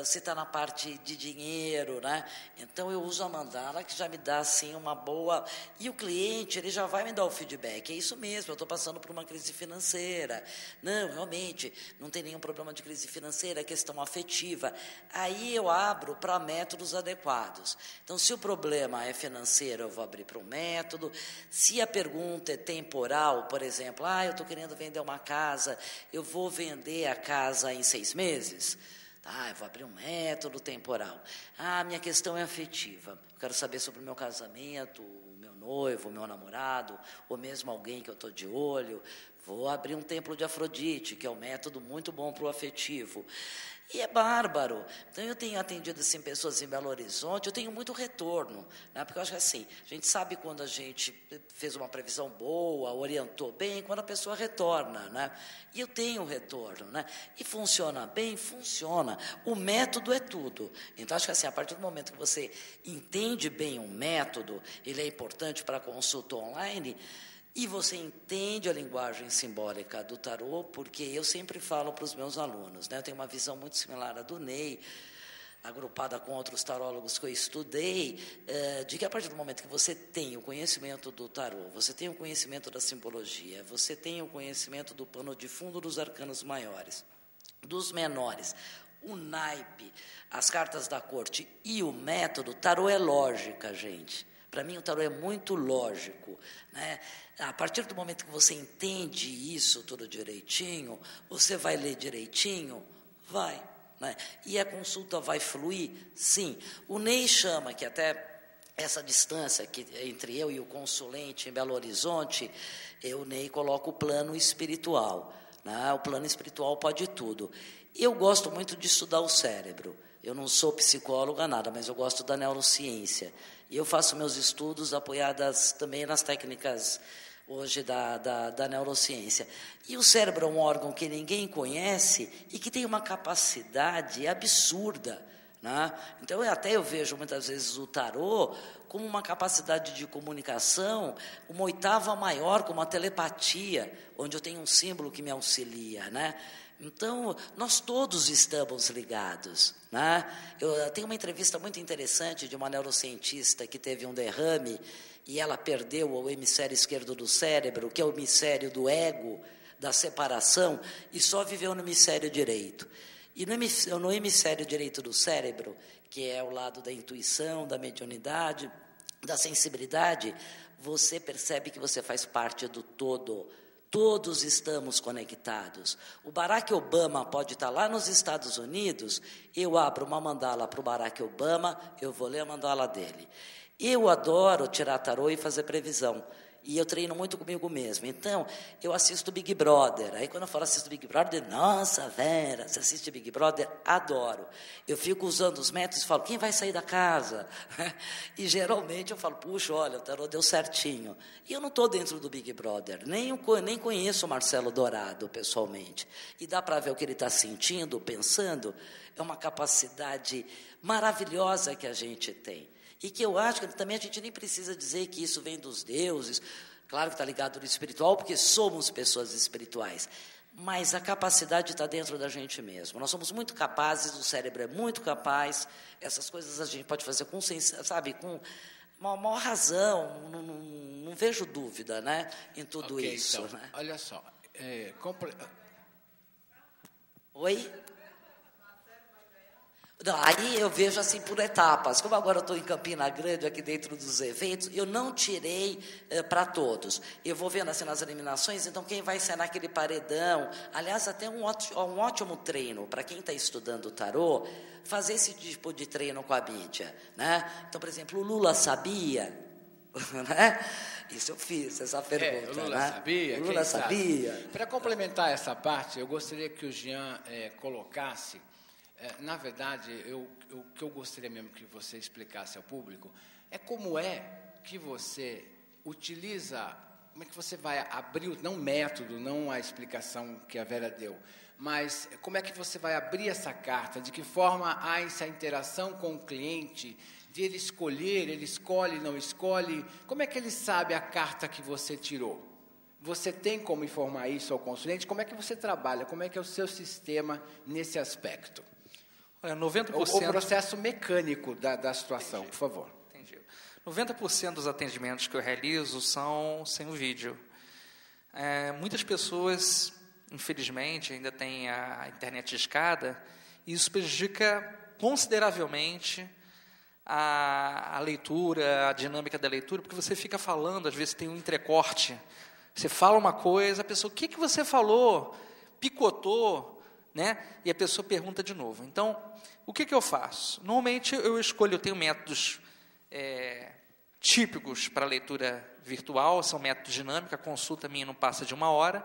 se está na parte de dinheiro, né? Então, eu uso a mandala, que já me dá, assim, uma boa... E o cliente, ele já vai me dar o feedback. É isso mesmo, eu estou passando por uma crise financeira. Não, realmente, não tem nenhum problema de crise financeira, é questão afetiva. Aí eu abro para métodos adequados. Então, se o problema é financeiro, eu vou abrir para um método. Se a pergunta é temporal, por exemplo, eu estou querendo vender uma casa, eu vou vender a casa em 6 meses. Tá, eu vou abrir um método temporal. Minha questão é afetiva. Eu quero saber sobre o meu casamento, o meu noivo, o meu namorado, ou mesmo alguém que eu estou de olho. Vou abrir um templo de Afrodite, que é um método muito bom para o afetivo. E é bárbaro. Então, eu tenho atendido assim, pessoas em Belo Horizonte, eu tenho muito retorno, né? Porque eu acho que assim, a gente sabe quando a gente fez uma previsão boa, orientou bem, quando a pessoa retorna, né? E eu tenho retorno, né? E funciona bem? Funciona. O método é tudo. Então, acho que assim, a partir do momento que você entende bem um método, ele é importante para a consulta online, e você entende a linguagem simbólica do tarô, porque eu sempre falo para os meus alunos, né? Eu tenho uma visão muito similar à do Ney, agrupada com outros tarólogos que eu estudei, de que a partir do momento que você tem o conhecimento do tarô, você tem o conhecimento da simbologia, você tem o conhecimento do pano de fundo dos arcanos maiores, dos menores, o naipe, as cartas da corte e o método, tarô é lógica, gente. Para mim, o tarô é muito lógico, né? A partir do momento que você entende isso tudo direitinho, você vai ler direitinho? Vai, né? E a consulta vai fluir? Sim. O Ney chama, que até essa distância que, entre eu e o consulente em Belo Horizonte, o Ney coloca o plano espiritual, né? O plano espiritual pode tudo. Eu gosto muito de estudar o cérebro. Eu não sou psicóloga, nada, mas eu gosto da neurociência. E eu faço meus estudos apoiadas também nas técnicas hoje da neurociência. E o cérebro é um órgão que ninguém conhece e que tem uma capacidade absurda, né? Então, eu vejo muitas vezes o tarô como uma capacidade de comunicação, uma oitava maior, como a telepatia, onde eu tenho um símbolo que me auxilia, né? Então, nós todos estamos ligados, né? Eu tenho uma entrevista muito interessante de uma neurocientista que teve um derrame e ela perdeu o hemisfério esquerdo do cérebro, que é o hemisfério do ego, da separação, e só viveu no hemisfério direito. E no hemisfério direito do cérebro, que é o lado da intuição, da mediunidade, da sensibilidade, você percebe que você faz parte do todo. Todos estamos conectados. O Barack Obama pode estar lá nos Estados Unidos, eu abro uma mandala para o Barack Obama, eu vou ler a mandala dele. Eu adoro tirar tarô e fazer previsão. E eu treino muito comigo mesmo. Então, eu assisto Big Brother. Aí, quando eu falo assisto Big Brother, nossa, Vera, você assiste Big Brother? Adoro. Eu fico usando os métodos e falo, quem vai sair da casa? E, geralmente, eu falo, puxa, olha, o tarô deu certinho. E eu não estou dentro do Big Brother. Nem conheço o Marcelo Dourado, pessoalmente. E dá para ver o que ele está sentindo, pensando. É uma capacidade maravilhosa que a gente tem. E que eu acho que também a gente nem precisa dizer que isso vem dos deuses. Claro que está ligado no espiritual, porque somos pessoas espirituais. Mas a capacidade está dentro da gente mesmo. Nós somos muito capazes, o cérebro é muito capaz. Essas coisas a gente pode fazer com, sabe, com uma maior razão. Não vejo dúvida, né, em tudo isso. Então, né? Olha só. Oi? Não, aí eu vejo assim por etapas. Como agora eu estou em Campina Grande, aqui dentro dos eventos, eu não tirei para todos. Eu vou vendo assim nas eliminações, então quem vai ser naquele paredão. Aliás, até um ótimo treino para quem está estudando o tarô, fazer esse tipo de treino com a mídia, né? Então, por exemplo, o Lula sabia, né? Isso eu fiz, essa pergunta. O Lula né? sabia? O Lula sabia. Para complementar essa parte, eu gostaria que o Jean colocasse. Na verdade, o que eu gostaria mesmo que você explicasse ao público é como é que você utiliza como é que você vai abrir, não o método, não a explicação que a Vera deu, mas como é que você vai abrir essa carta? De que forma há essa interação com o cliente, de ele escolher, ele escolhe, não escolhe? Como é que ele sabe a carta que você tirou? Você tem como informar isso ao consulente? Como é que você trabalha? Como é que é o seu sistema nesse aspecto? Olha, 90%... O processo mecânico da situação, Entendi. Por favor. Entendi. 90% dos atendimentos que eu realizo são sem o vídeo. Muitas pessoas, infelizmente, ainda têm a internet de escada, e isso prejudica consideravelmente a leitura, a dinâmica da leitura, porque você fica falando, às vezes tem um entrecorte, você fala uma coisa, a pessoa, o que você falou? Picotou, né? E a pessoa pergunta de novo. Então, o que eu faço? Normalmente eu tenho métodos típicos para leitura virtual, são métodos dinâmicos, a consulta minha não passa de 1 hora,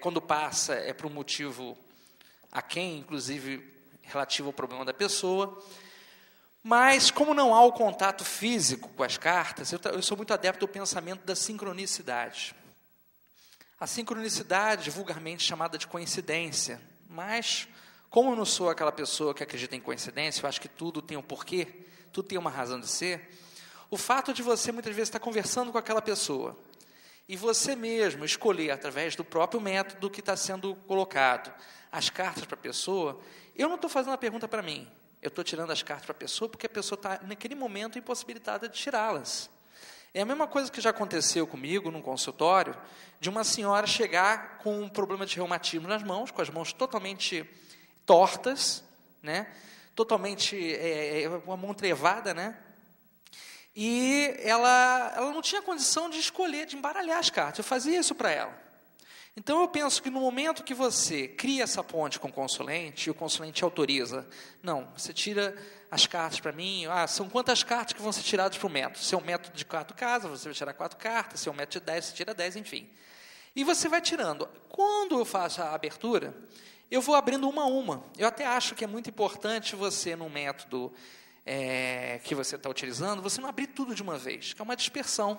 quando passa é por um motivo aquém, inclusive relativo ao problema da pessoa, mas como não há o contato físico com as cartas, eu sou muito adepto ao pensamento da sincronicidade. A sincronicidade, vulgarmente chamada de coincidência, mas como eu não sou aquela pessoa que acredita em coincidência, eu acho que tudo tem um porquê, tudo tem uma razão de ser, o fato de você muitas vezes estar conversando com aquela pessoa e você mesmo escolher, através do próprio método que está sendo colocado, as cartas para a pessoa, eu não estou fazendo a pergunta para mim, eu estou tirando as cartas para a pessoa porque a pessoa está, naquele momento, impossibilitada de tirá-las. É a mesma coisa que já aconteceu comigo num consultório, de uma senhora chegar com um problema de reumatismo nas mãos, com as mãos totalmente tortas, né? Totalmente, uma mão trevada, né? E ela não tinha condição de escolher, de embaralhar as cartas. Eu fazia isso para ela. Então, eu penso que no momento que você cria essa ponte com o consulente, e o consulente autoriza, não, você tira as cartas para mim, são quantas cartas que vão ser tiradas para o método? Se é um método de 4 casas, você vai tirar 4 cartas, se é um método de 10, você tira 10, enfim. E você vai tirando. Quando eu faço a abertura, eu vou abrindo uma a uma. Eu até acho que é muito importante você, num método que você está utilizando, você não abrir tudo de uma vez, que é uma dispersão.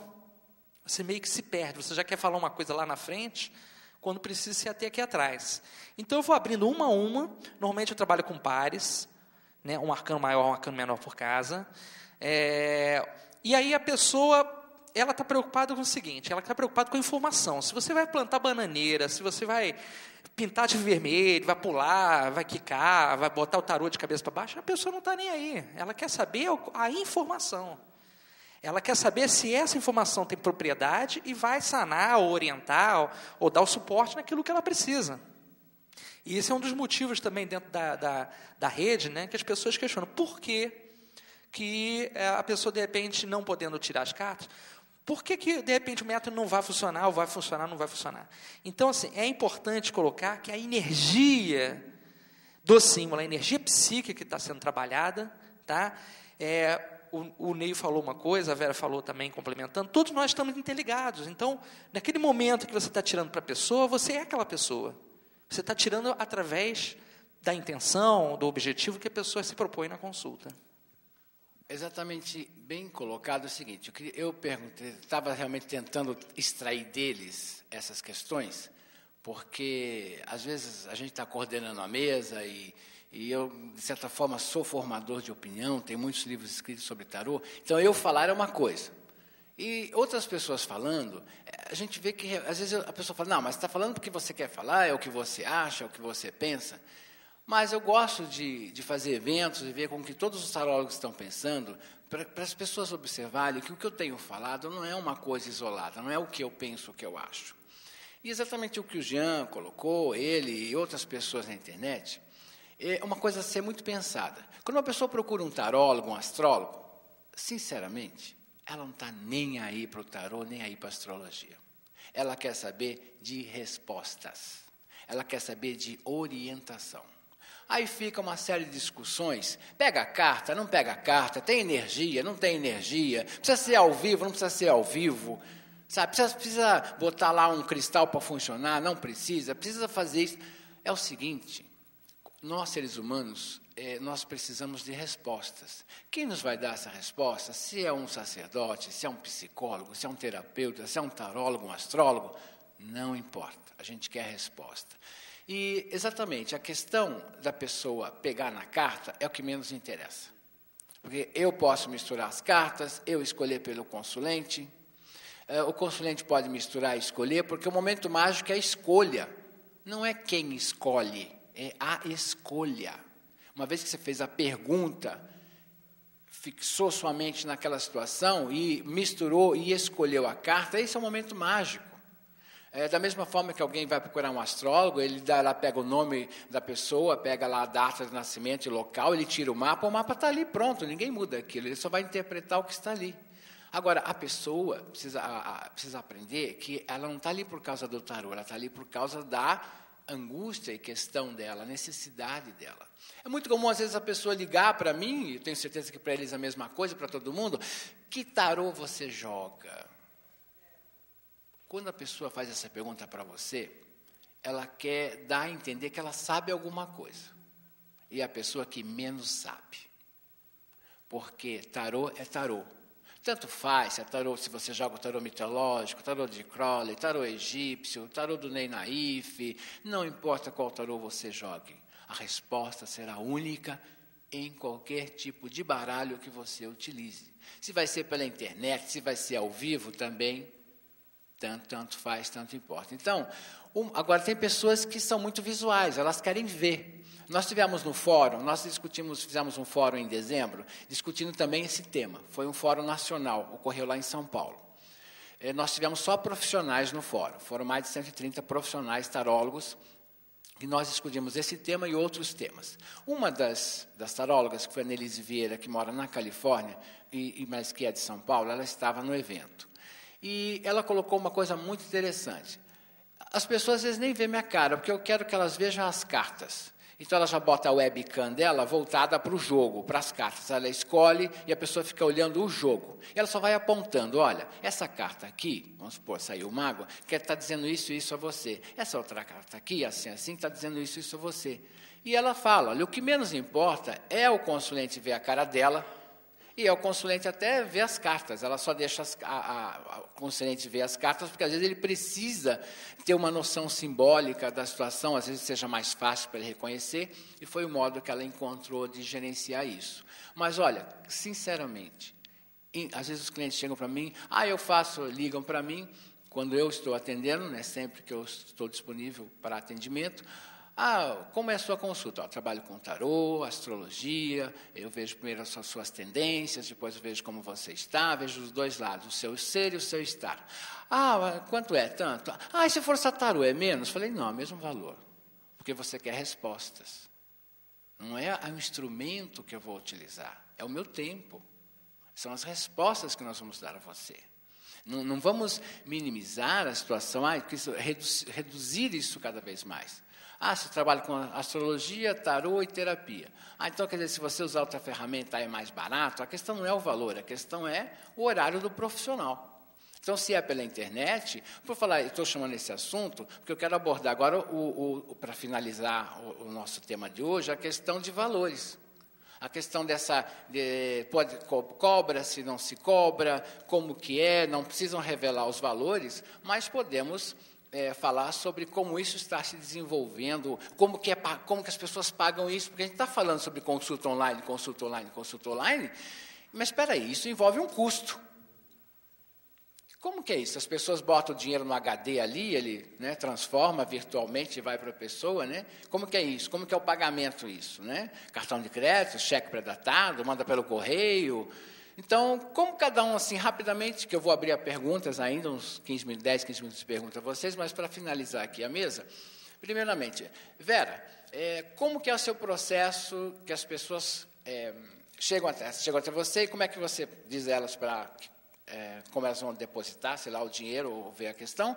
Você meio que se perde, você já quer falar uma coisa lá na frente, quando precisa ser até aqui atrás. Então, eu vou abrindo uma a uma, normalmente eu trabalho com pares, né, um arcano maior, um arcano menor por casa, e aí a pessoa, ela está preocupada com o seguinte, ela está preocupada com a informação. Se você vai plantar bananeira, se você vai pintar de vermelho, vai pular, vai quicar, vai botar o tarô de cabeça para baixo, a pessoa não está nem aí. Ela quer saber a informação. Ela quer saber se essa informação tem propriedade e vai sanar, ou orientar, ou dar o suporte naquilo que ela precisa. E esse é um dos motivos também dentro da rede, né, que as pessoas questionam. Por que a pessoa, de repente, não podendo tirar as cartas, por que, de repente, o método não vai funcionar, ou vai funcionar, não vai funcionar? Então, assim, é importante colocar que a energia do símbolo, a energia psíquica que está sendo trabalhada, tá? O Ney falou uma coisa, a Vera falou também, complementando, todos nós estamos interligados. Então, naquele momento que você está tirando para a pessoa, você é aquela pessoa. Você está tirando através da intenção, do objetivo que a pessoa se propõe na consulta. Exatamente bem colocado o seguinte, eu perguntei, estava realmente tentando extrair deles essas questões, porque às vezes a gente está coordenando a mesa e eu, de certa forma, sou formador de opinião, tem muitos livros escritos sobre tarô, então eu falar é uma coisa. E outras pessoas falando, a gente vê que, às vezes, a pessoa fala, não, mas você está falando porque você quer falar, é o que você acha, é o que você pensa. Mas eu gosto de fazer eventos e ver como que todos os tarólogos estão pensando, para as pessoas observarem que o que eu tenho falado não é uma coisa isolada, não é o que eu penso, o que eu acho. E exatamente o que o Jean colocou, ele e outras pessoas na internet, é uma coisa a ser muito pensada. Quando uma pessoa procura um tarólogo, um astrólogo, sinceramente, ela não está nem aí para o tarô, nem aí para a astrologia. Ela quer saber de respostas. Ela quer saber de orientação. Aí fica uma série de discussões, pega a carta, não pega a carta, tem energia, não tem energia, precisa ser ao vivo, não precisa ser ao vivo, sabe? Precisa botar lá um cristal para funcionar, não precisa fazer isso. É o seguinte, nós, seres humanos, nós precisamos de respostas. Quem nos vai dar essa resposta? Se é um sacerdote, se é um psicólogo, se é um terapeuta, se é um tarólogo, um astrólogo, não importa, a gente quer resposta. E, exatamente, a questão da pessoa pegar na carta é o que menos interessa. Porque eu posso misturar as cartas, eu escolher pelo consulente, o consulente pode misturar e escolher, porque o momento mágico é a escolha. Não é quem escolhe, é a escolha. Uma vez que você fez a pergunta, fixou sua mente naquela situação e misturou e escolheu a carta, esse é o momento mágico. Da mesma forma que alguém vai procurar um astrólogo, ele lá pega o nome da pessoa, pega lá a data de nascimento e local, ele tira o mapa está ali pronto, ninguém muda aquilo, ele só vai interpretar o que está ali. Agora, a pessoa precisa aprender que ela não está ali por causa do tarô, ela está ali por causa da angústia e questão dela, a necessidade dela. É muito comum, às vezes, a pessoa ligar para mim, e tenho certeza que para eles é a mesma coisa, para todo mundo, que tarô você joga? Quando a pessoa faz essa pergunta para você, ela quer dar a entender que ela sabe alguma coisa. E é a pessoa que menos sabe. Porque tarô é tarô. Tanto faz se é tarô, se você joga o tarô mitológico, tarô de Crowley, tarô egípcio, tarô do Ney Naif, não importa qual tarô você jogue, a resposta será única em qualquer tipo de baralho que você utilize. Se vai ser pela internet, se vai ser ao vivo também, tanto faz, tanto importa. Então, agora tem pessoas que são muito visuais, elas querem ver. Nós tivemos no fórum, fizemos um fórum em dezembro, discutindo também esse tema. Foi um fórum nacional, ocorreu lá em São Paulo. Nós tivemos só profissionais no fórum, foram mais de 130 profissionais tarólogos, e nós discutimos esse tema e outros temas. Uma das tarólogas, que foi a Nelise Vieira, que mora na Califórnia, mas que é de São Paulo, ela estava no evento. E ela colocou uma coisa muito interessante. As pessoas às vezes nem veem minha cara, porque eu quero que elas vejam as cartas. Então ela já bota a webcam dela voltada para o jogo, para as cartas. Ela escolhe e a pessoa fica olhando o jogo. E ela só vai apontando, olha, essa carta aqui, vamos supor, saiu o mago, que está dizendo isso e isso a você. Essa outra carta aqui, assim, está dizendo isso e isso a você. E ela fala, olha, o que menos importa é o consulente ver a cara dela, e é o consulente até ver as cartas, ela só deixa o consulente ver as cartas, porque às vezes ele precisa ter uma noção simbólica da situação, às vezes seja mais fácil para ele reconhecer, e foi o modo que ela encontrou de gerenciar isso. Mas, olha, sinceramente, às vezes os clientes chegam para mim, ligam para mim, quando eu estou atendendo, né, sempre que eu estou disponível para atendimento, como é a sua consulta? Eu trabalho com tarô, astrologia, eu vejo primeiro as suas tendências, depois eu vejo como você está, vejo os dois lados, o seu ser e o seu estar. Quanto é? Tanto? E se for só tarô, é menos? Falei, não, é o mesmo valor, porque você quer respostas. Não é o instrumento que eu vou utilizar, é o meu tempo. São as respostas que nós vamos dar a você. Não vamos minimizar a situação, reduzir isso cada vez mais. Você trabalha com astrologia, tarô e terapia. Então, quer dizer, se você usar outra ferramenta é mais barato, a questão não é o valor, a questão é o horário do profissional. Então, se é pela internet, por falar, estou chamando esse assunto, porque eu quero abordar agora, para finalizar o nosso tema de hoje, a questão de valores. A questão cobra, se não se cobra, como que é, não precisam revelar os valores, mas podemos falar sobre como isso está se desenvolvendo, como que as pessoas pagam isso, porque a gente está falando sobre consulta online, mas espera aí, isso envolve um custo. Como que é isso? As pessoas botam o dinheiro no HD ali, ele, né, transforma virtualmente e vai para a pessoa, né? Como que é isso? Como que é o pagamento isso, né? Cartão de crédito, cheque pré-datado, manda pelo correio. Então, como cada um, assim, rapidamente, que eu vou abrir a perguntas ainda, uns 10, 15 minutos de pergunta a vocês, mas para finalizar aqui a mesa, primeiramente, Vera, como que é o seu processo que as pessoas chegam até você e como é que você diz elas para como elas vão depositar, sei lá, o dinheiro ou ver a questão?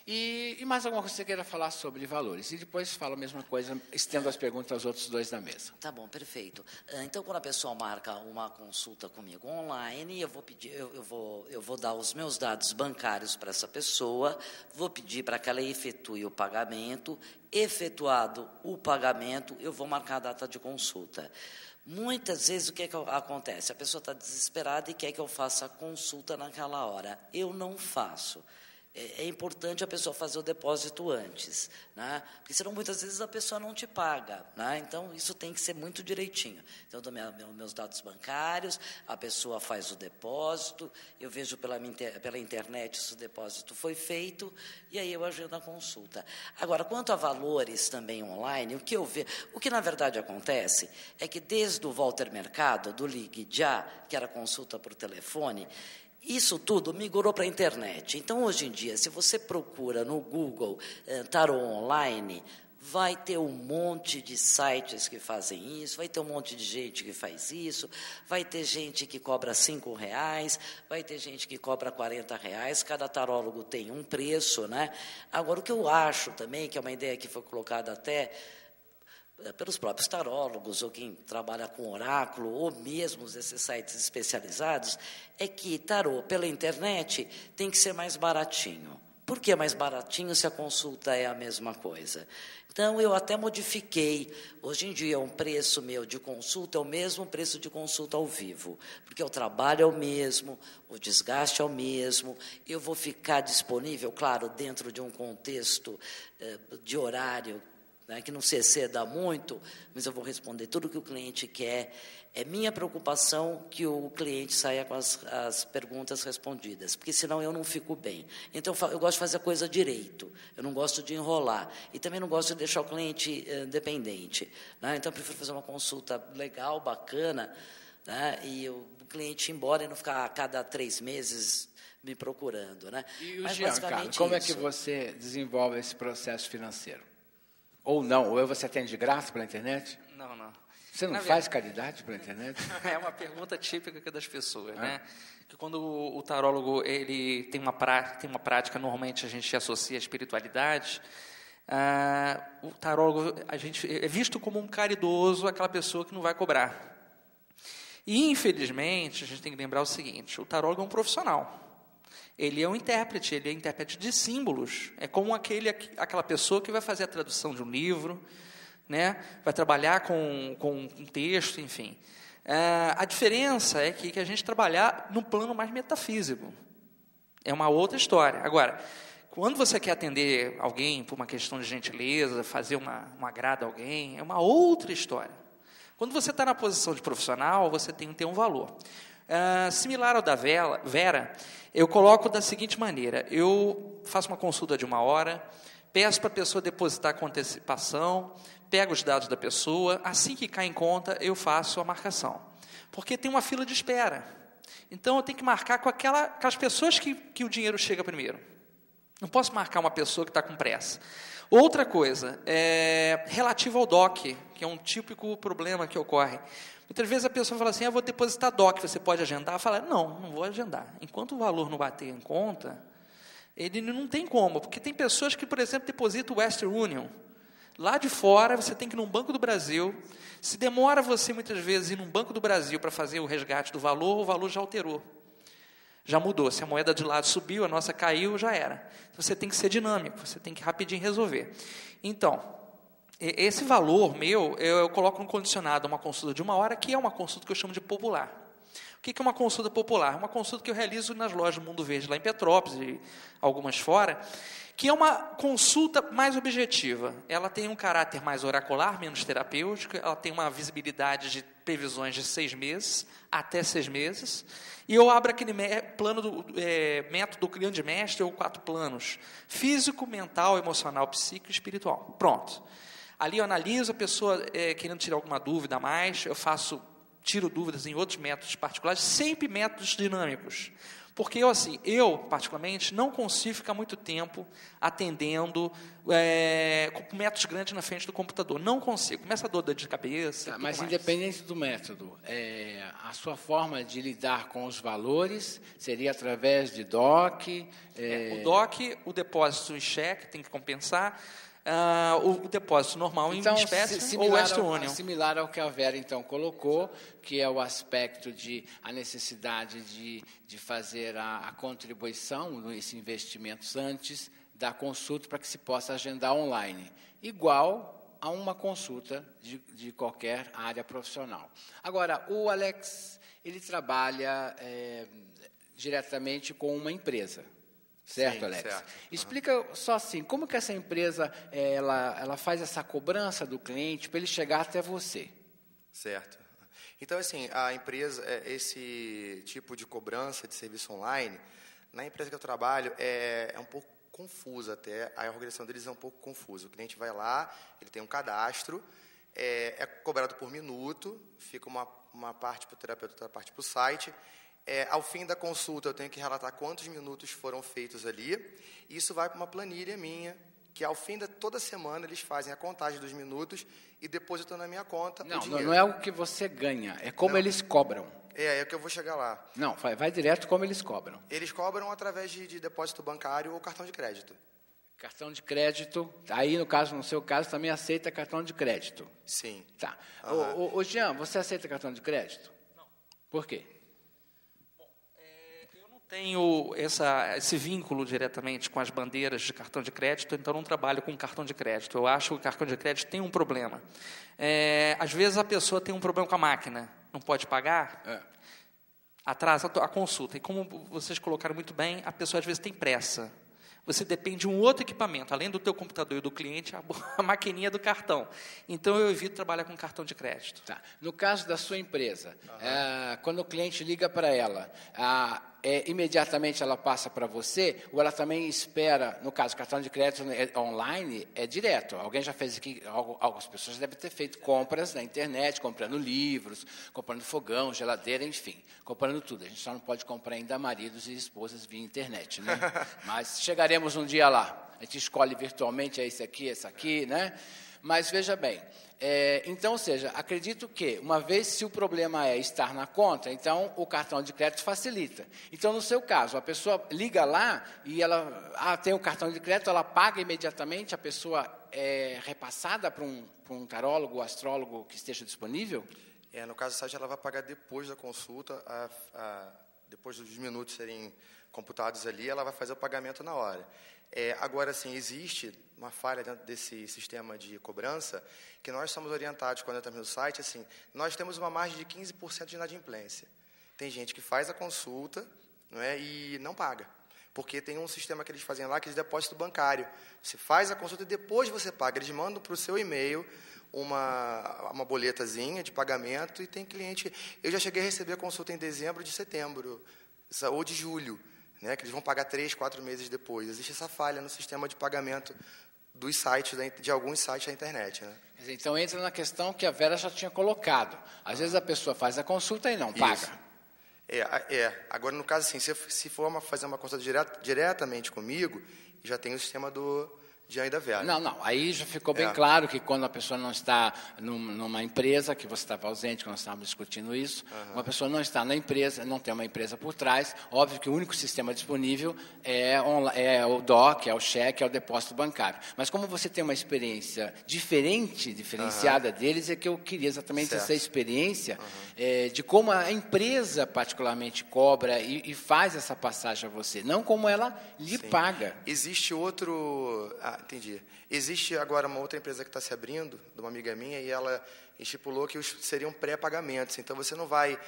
E mais alguma coisa que você queira falar sobre valores? E depois fala a mesma coisa, estendo as perguntas aos outros dois da mesa. Tá bom, perfeito. Então, quando a pessoa marca uma consulta comigo online, eu vou pedir, eu vou dar os meus dados bancários para essa pessoa, vou pedir para que ela efetue o pagamento. Efetuado o pagamento, eu vou marcar a data de consulta. Muitas vezes, o que acontece? A pessoa está desesperada e quer que eu faça a consulta naquela hora. Eu não faço. É importante a pessoa fazer o depósito antes, né? Porque senão muitas vezes a pessoa não te paga, né? Então isso tem que ser muito direitinho. Então eu dou meus dados bancários, a pessoa faz o depósito, eu vejo pela internet se o depósito foi feito e aí eu agendo a consulta. Agora, quanto a valores também online, o que na verdade acontece é que desde o Walter Mercado, do Ligue Já, que era consulta por telefone, isso tudo migrou para a internet. Então, hoje em dia, se você procura no Google tarô online, vai ter um monte de sites que fazem isso, vai ter um monte de gente que faz isso, vai ter gente que cobra R$5, vai ter gente que cobra R$40, cada tarólogo tem um preço, né? Agora, o que eu acho também, que é uma ideia que foi colocada até pelos próprios tarólogos, ou quem trabalha com oráculo, ou mesmo esses sites especializados, é que tarô pela internet tem que ser mais baratinho. Por que mais baratinho se a consulta é a mesma coisa? Então, eu até modifiquei. Hoje em dia, um preço meu de consulta é o mesmo preço de consulta ao vivo, porque o trabalho é o mesmo, o desgaste é o mesmo, eu vou ficar disponível, claro, dentro de um contexto de horário, que não se exceda muito, mas eu vou responder tudo o que o cliente quer. É minha preocupação que o cliente saia com as perguntas respondidas, porque senão eu não fico bem. Então, eu gosto de fazer a coisa direito, eu não gosto de enrolar. E também não gosto de deixar o cliente dependente, né? Então, eu prefiro fazer uma consulta legal, bacana, né? E o cliente ir embora e não ficar a cada 3 meses me procurando, né? E o Giancarlo, como é que você desenvolve esse processo financeiro? Ou não? Ou você atende de graça pela internet? Não. Você não faz caridade pela internet? É uma pergunta típica das pessoas, né? Que quando o tarólogo ele tem uma prática, normalmente a gente associa a espiritualidade, o tarólogo a gente é visto como um caridoso, aquela pessoa que não vai cobrar. E, infelizmente, a gente tem que lembrar o seguinte, o tarólogo é um profissional. Ele é um intérprete, ele é intérprete de símbolos. É como aquela pessoa que vai fazer a tradução de um livro, né? Vai trabalhar com um texto, enfim. A diferença é que a gente trabalhar no plano mais metafísico. É uma outra história. Agora, quando você quer atender alguém por uma questão de gentileza, fazer um agrado a alguém, é uma outra história. Quando você está na posição de profissional, você tem que ter um valor. Similar ao da Vera, eu coloco da seguinte maneira, eu faço uma consulta de 1 hora, peço para a pessoa depositar com antecipação, pego os dados da pessoa, assim que cai em conta, eu faço a marcação. Porque tem uma fila de espera. Então, eu tenho que marcar com aquelas pessoas que o dinheiro chega primeiro. Não posso marcar uma pessoa que está com pressa. Outra coisa, relativo ao DOC, que é um típico problema que ocorre. Muitas vezes a pessoa fala assim, vou depositar DOC, você pode agendar? Fala, não vou agendar. Enquanto o valor não bater em conta, ele não tem como, porque tem pessoas que, por exemplo, depositam o Western Union. Lá de fora, você tem que ir num Banco do Brasil. Se demora você, muitas vezes, ir num Banco do Brasil para fazer o resgate do valor, o valor já alterou. Já mudou. Se a moeda de lado subiu, a nossa caiu, já era. Você tem que ser dinâmico, você tem que rapidinho resolver. Então, esse valor meu, eu coloco no condicionado uma consulta de 1 hora, que é uma consulta que eu chamo de popular. O que é uma consulta popular? Uma consulta que eu realizo nas lojas do Mundo Verde, lá em Petrópolis e algumas fora, que é uma consulta mais objetiva. Ela tem um caráter mais oracular, menos terapêutico, ela tem uma visibilidade de previsões de 6 meses, até 6 meses, e eu abro aquele método grande mestre, ou 4 planos, físico, mental, emocional, psíquico e espiritual. Pronto. Ali eu analiso a pessoa querendo tirar alguma dúvida a mais, tiro dúvidas em outros métodos particulares, sempre métodos dinâmicos. Porque eu, particularmente, não consigo ficar muito tempo atendendo com métodos grandes na frente do computador. Não consigo. Começa a dor de cabeça. Mas independente do método, a sua forma de lidar com os valores seria através de DOC? O DOC, o depósito em cheque, tem que compensar. O depósito normal então, em espécie ou Western Union. Similar ao que a Vera, então, colocou, que é o aspecto de a necessidade de fazer a contribuição nesses investimentos antes da consulta para que se possa agendar online, igual a uma consulta de qualquer área profissional. Agora, o Alex, ele trabalha diretamente com uma empresa. Certo, sim, Alex? Certo. Explica só assim, como que essa empresa ela faz essa cobrança do cliente para ele chegar até você? Certo. Então, assim, a empresa, esse tipo de cobrança de serviço online, na empresa que eu trabalho, é um pouco confusa até, a organização deles é um pouco confusa. O cliente vai lá, ele tem um cadastro, é cobrado por minuto, fica uma parte para o terapeuta, outra parte para o site. Ao fim da consulta, eu tenho que relatar quantos minutos foram feitos ali. E isso vai para uma planilha minha, que ao fim de toda semana eles fazem a contagem dos minutos e depositam na minha conta o dinheiro. Não é o que você ganha, é como eles cobram. É que eu vou chegar lá. Não, vai direto como eles cobram. Eles cobram através de depósito bancário ou cartão de crédito. Cartão de crédito, aí no seu caso, também aceita cartão de crédito. Sim. Tá. Ô Jean, você aceita cartão de crédito? Não. Por quê? Tenho esse vínculo diretamente com as bandeiras de cartão de crédito, então não trabalho com cartão de crédito. Eu acho que o cartão de crédito tem um problema. Às vezes a pessoa tem um problema com a máquina, não pode pagar, atrasa a consulta. E como vocês colocaram muito bem, a pessoa às vezes tem pressa. Você depende de um outro equipamento, além do teu computador e do cliente, a maquininha do cartão. Então, eu evito trabalhar com cartão de crédito. Tá. No caso da sua empresa, quando o cliente liga para ela, imediatamente ela passa para você, ou ela também espera, no caso, cartão de crédito online, é direto. Alguém já fez aqui, algumas pessoas devem ter feito compras na internet, comprando livros, comprando fogão, geladeira, enfim, comprando tudo. A gente só não pode comprar ainda maridos e esposas via internet, né? Mas chegaremos um dia lá. A gente escolhe virtualmente, esse aqui, né? Mas veja bem, então, ou seja, acredito que, uma vez se o problema é estar na conta, então o cartão de crédito facilita. Então, no seu caso, a pessoa liga lá e ela tem o cartão de crédito, ela paga imediatamente, a pessoa é repassada para um tarólogo, astrólogo que esteja disponível? No caso do site, ela vai pagar depois da consulta, depois dos minutos serem computados ali, ela vai fazer o pagamento na hora. Agora, sim, existe uma falha dentro desse sistema de cobrança, que nós somos orientados, quando entramos no site, assim, nós temos uma margem de 15% de inadimplência. Tem gente que faz a consulta, não é, e não paga, porque tem um sistema que eles fazem lá, que é de depósito bancário. Você faz a consulta e depois você paga. Eles mandam para o seu e-mail uma boletazinha de pagamento, e tem cliente... Eu já cheguei a receber a consulta em dezembro, de setembro, ou de julho, né, que eles vão pagar 3, 4 meses depois. Existe essa falha no sistema de pagamento dos sites, de alguns sites da internet. Né? Então, entra na questão que a Vera já tinha colocado. Às vezes a pessoa faz a consulta e não paga. Agora, no caso, assim, se for fazer uma consulta diretamente comigo, já tem o sistema do Jean e da Vera. Não. Aí já ficou bem claro que quando a pessoa não está numa empresa, que você estava ausente quando nós estávamos discutindo isso, uma pessoa não está na empresa, não tem uma empresa por trás, óbvio que o único sistema disponível é o DOC, é o cheque, é o depósito bancário. Mas como você tem uma experiência diferenciada deles, é que eu queria exatamente essa experiência de como a empresa particularmente cobra e faz essa passagem a você, não como ela lhe paga. Existe outro... entendi. Existe agora uma outra empresa que está se abrindo, de uma amiga minha, e ela estipulou que seriam pré-pagamentos. Então, você não vai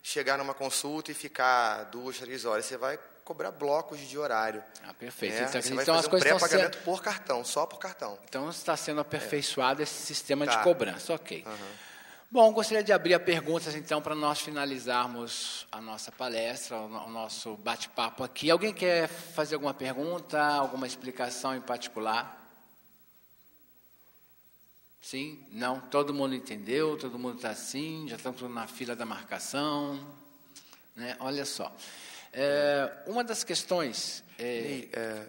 chegar numa consulta e ficar 2, 3 horas. Você vai cobrar blocos de horário. Perfeito. Né? Você vai fazer um pré-pagamento por cartão, só por cartão. Então, está sendo aperfeiçoado esse sistema de cobrança. Ok. Bom, gostaria de abrir a perguntas, então, para nós finalizarmos a nossa palestra, o nosso bate-papo aqui. Alguém quer fazer alguma pergunta, alguma explicação em particular? Sim? Não? Todo mundo entendeu? Todo mundo está assim? Já estão na fila da marcação? Né? Olha só. Uma das questões...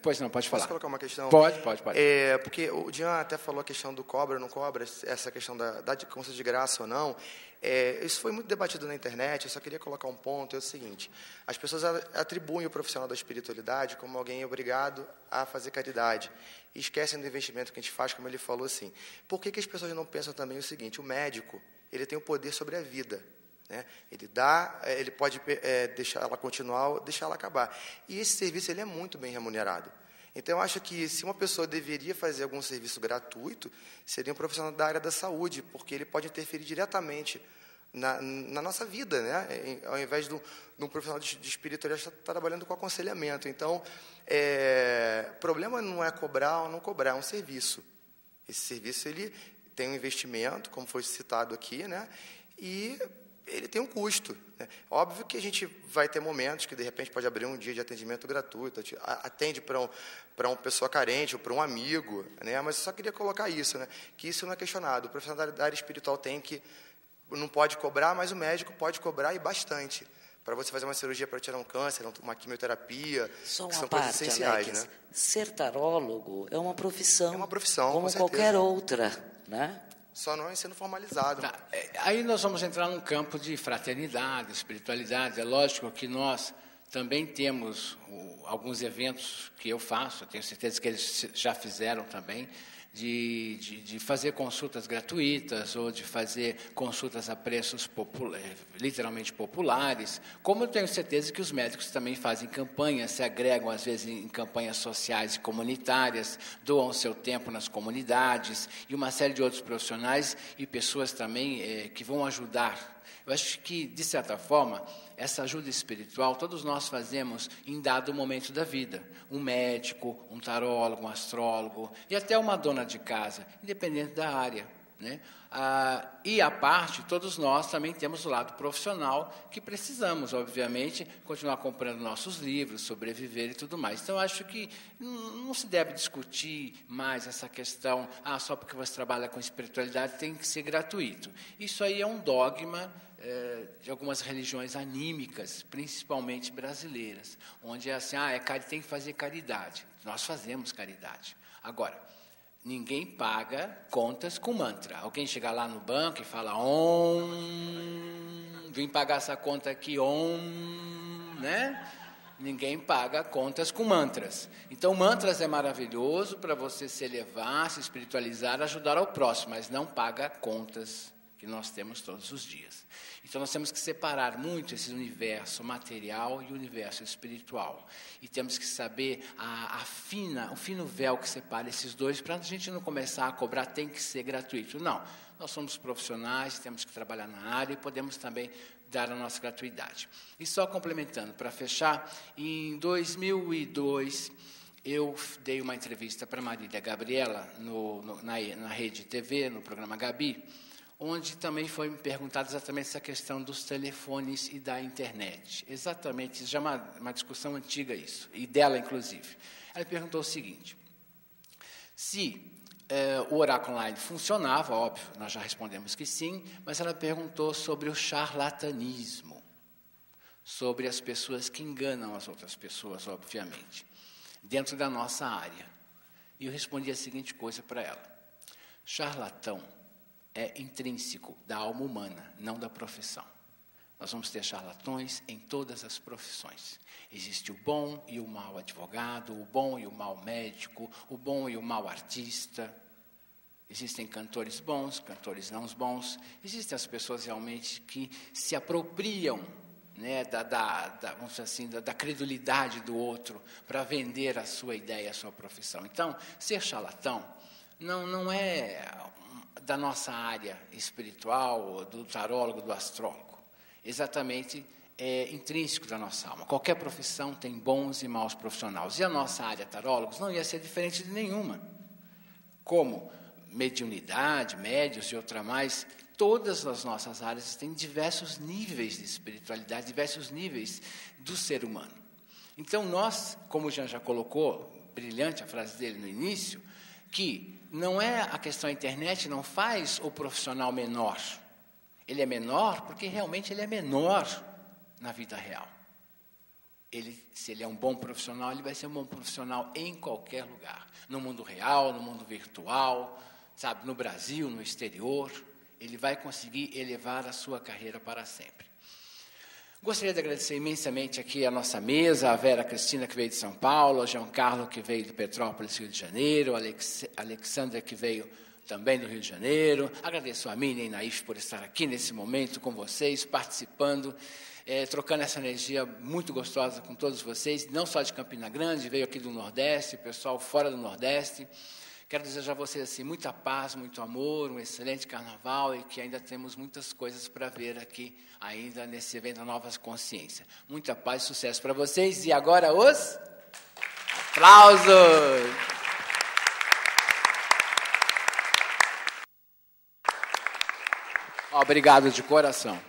pois não, pode falar. Posso colocar uma questão? Pode. Porque o Jean até falou a questão do cobra, não cobra, essa questão da consulta de graça ou não. Isso foi muito debatido na internet, eu só queria colocar um ponto, é o seguinte: as pessoas atribuem o profissional da espiritualidade como alguém obrigado a fazer caridade, e esquecem do investimento que a gente faz, como ele falou assim. Por que as pessoas não pensam também o seguinte: o médico, ele tem o poder sobre a vida, né? Ele pode deixar ela continuar ou deixar ela acabar. E esse serviço ele é muito bem remunerado. Então, eu acho que se uma pessoa deveria fazer algum serviço gratuito, seria um profissional da área da saúde, porque ele pode interferir diretamente na nossa vida, né? Ao invés de um profissional de espiritualidade estar trabalhando com aconselhamento. Então, o problema não é cobrar ou não cobrar, é um serviço. Esse serviço ele tem um investimento, como foi citado aqui, né? E ele tem um custo, né? Óbvio que a gente vai ter momentos que, de repente, pode abrir um dia de atendimento gratuito, atende para uma pessoa carente ou para um amigo, né? Mas eu só queria colocar isso, né? Que isso não é questionado. O profissional da área espiritual não pode cobrar, mas o médico pode cobrar e bastante. Para você fazer uma cirurgia para tirar um câncer, uma quimioterapia, só que uma são parte, coisas essenciais, Alex, né? Ser tarólogo é uma profissão. É uma profissão, como com qualquer certeza. outra, né? Só não sendo formalizado. Tá. Aí nós vamos entrar num campo de fraternidade, espiritualidade. É lógico que nós também temos alguns eventos que eu faço, eu tenho certeza que eles já fizeram também, de fazer consultas gratuitas ou de fazer consultas a preços literalmente populares, como eu tenho certeza que os médicos também fazem campanhas, se agregam às vezes em campanhas sociais e comunitárias, doam seu tempo nas comunidades e uma série de outros profissionais e pessoas também que vão ajudar. Eu acho que, de certa forma, essa ajuda espiritual todos nós fazemos em dado momento da vida. Um médico, um tarólogo, um astrólogo e até uma dona de casa, independente da área, né? E, à parte, todos nós também temos o lado profissional que precisamos, obviamente, continuar comprando nossos livros, sobreviver e tudo mais. Então, acho que não se deve discutir mais essa questão, só porque você trabalha com espiritualidade tem que ser gratuito. Isso aí é um dogma de algumas religiões anímicas, principalmente brasileiras, onde é assim, tem que fazer caridade. Nós fazemos caridade. Agora, ninguém paga contas com mantra. Alguém chega lá no banco e fala, vim pagar essa conta aqui, né? Ninguém paga contas com mantras. Então, mantras é maravilhoso para você se elevar, se espiritualizar, ajudar ao próximo, mas não paga contas que nós temos todos os dias. Então, nós temos que separar muito esse universo material e o universo espiritual. E temos que saber o fino véu que separa esses dois, para a gente não começar a cobrar, tem que ser gratuito. Não, nós somos profissionais, temos que trabalhar na área e podemos também dar a nossa gratuidade. E só complementando, para fechar, em 2002, eu dei uma entrevista para Marília Gabriela na Rede TV, no programa Gabi, onde também foi me perguntada exatamente essa questão dos telefones e da internet. Exatamente, já uma discussão antiga isso, e dela, inclusive. Ela perguntou o seguinte: se o oráculo online funcionava, óbvio, nós já respondemos que sim, mas ela perguntou sobre o charlatanismo, sobre as pessoas que enganam as outras pessoas, obviamente, dentro da nossa área. E eu respondi a seguinte coisa para ela: charlatão é intrínseco da alma humana, não da profissão. Nós vamos ter charlatões em todas as profissões. Existe o bom e o mau advogado, o bom e o mau médico, o bom e o mau artista. Existem cantores bons, cantores não bons. Existem as pessoas realmente que se apropriam, né, vamos dizer assim, da credulidade do outro para vender a sua ideia, a sua profissão. Então, ser charlatão não é da nossa área espiritual, do tarólogo, do astrólogo. Exatamente, é intrínseco da nossa alma. Qualquer profissão tem bons e maus profissionais. E a nossa área tarólogos não ia ser diferente de nenhuma. Como mediunidade, médios e outra mais, todas as nossas áreas têm diversos níveis de espiritualidade, diversos níveis do ser humano. Então, nós, como o Jean já colocou, brilhante a frase dele no início, que não é a questão da internet, não faz o profissional menor. Ele é menor porque realmente ele é menor na vida real. se ele é um bom profissional, ele vai ser um bom profissional em qualquer lugar. No mundo real, no mundo virtual, sabe, no Brasil, no exterior. Ele vai conseguir elevar a sua carreira para sempre. Gostaria de agradecer imensamente aqui a nossa mesa, a Vera Cristina, que veio de São Paulo, a João Carlos, que veio de Petrópolis, Rio de Janeiro, a Alexandra, que veio também do Rio de Janeiro. Agradeço a Miriam e a Naif por estar aqui nesse momento com vocês, participando, trocando essa energia muito gostosa com todos vocês, não só de Campina Grande, veio aqui do Nordeste, pessoal fora do Nordeste. Quero desejar a vocês assim, muita paz, muito amor, um excelente carnaval e que ainda temos muitas coisas para ver aqui, ainda nesse evento da Nova Consciência. Muita paz e sucesso para vocês. E agora os aplausos! Obrigado de coração.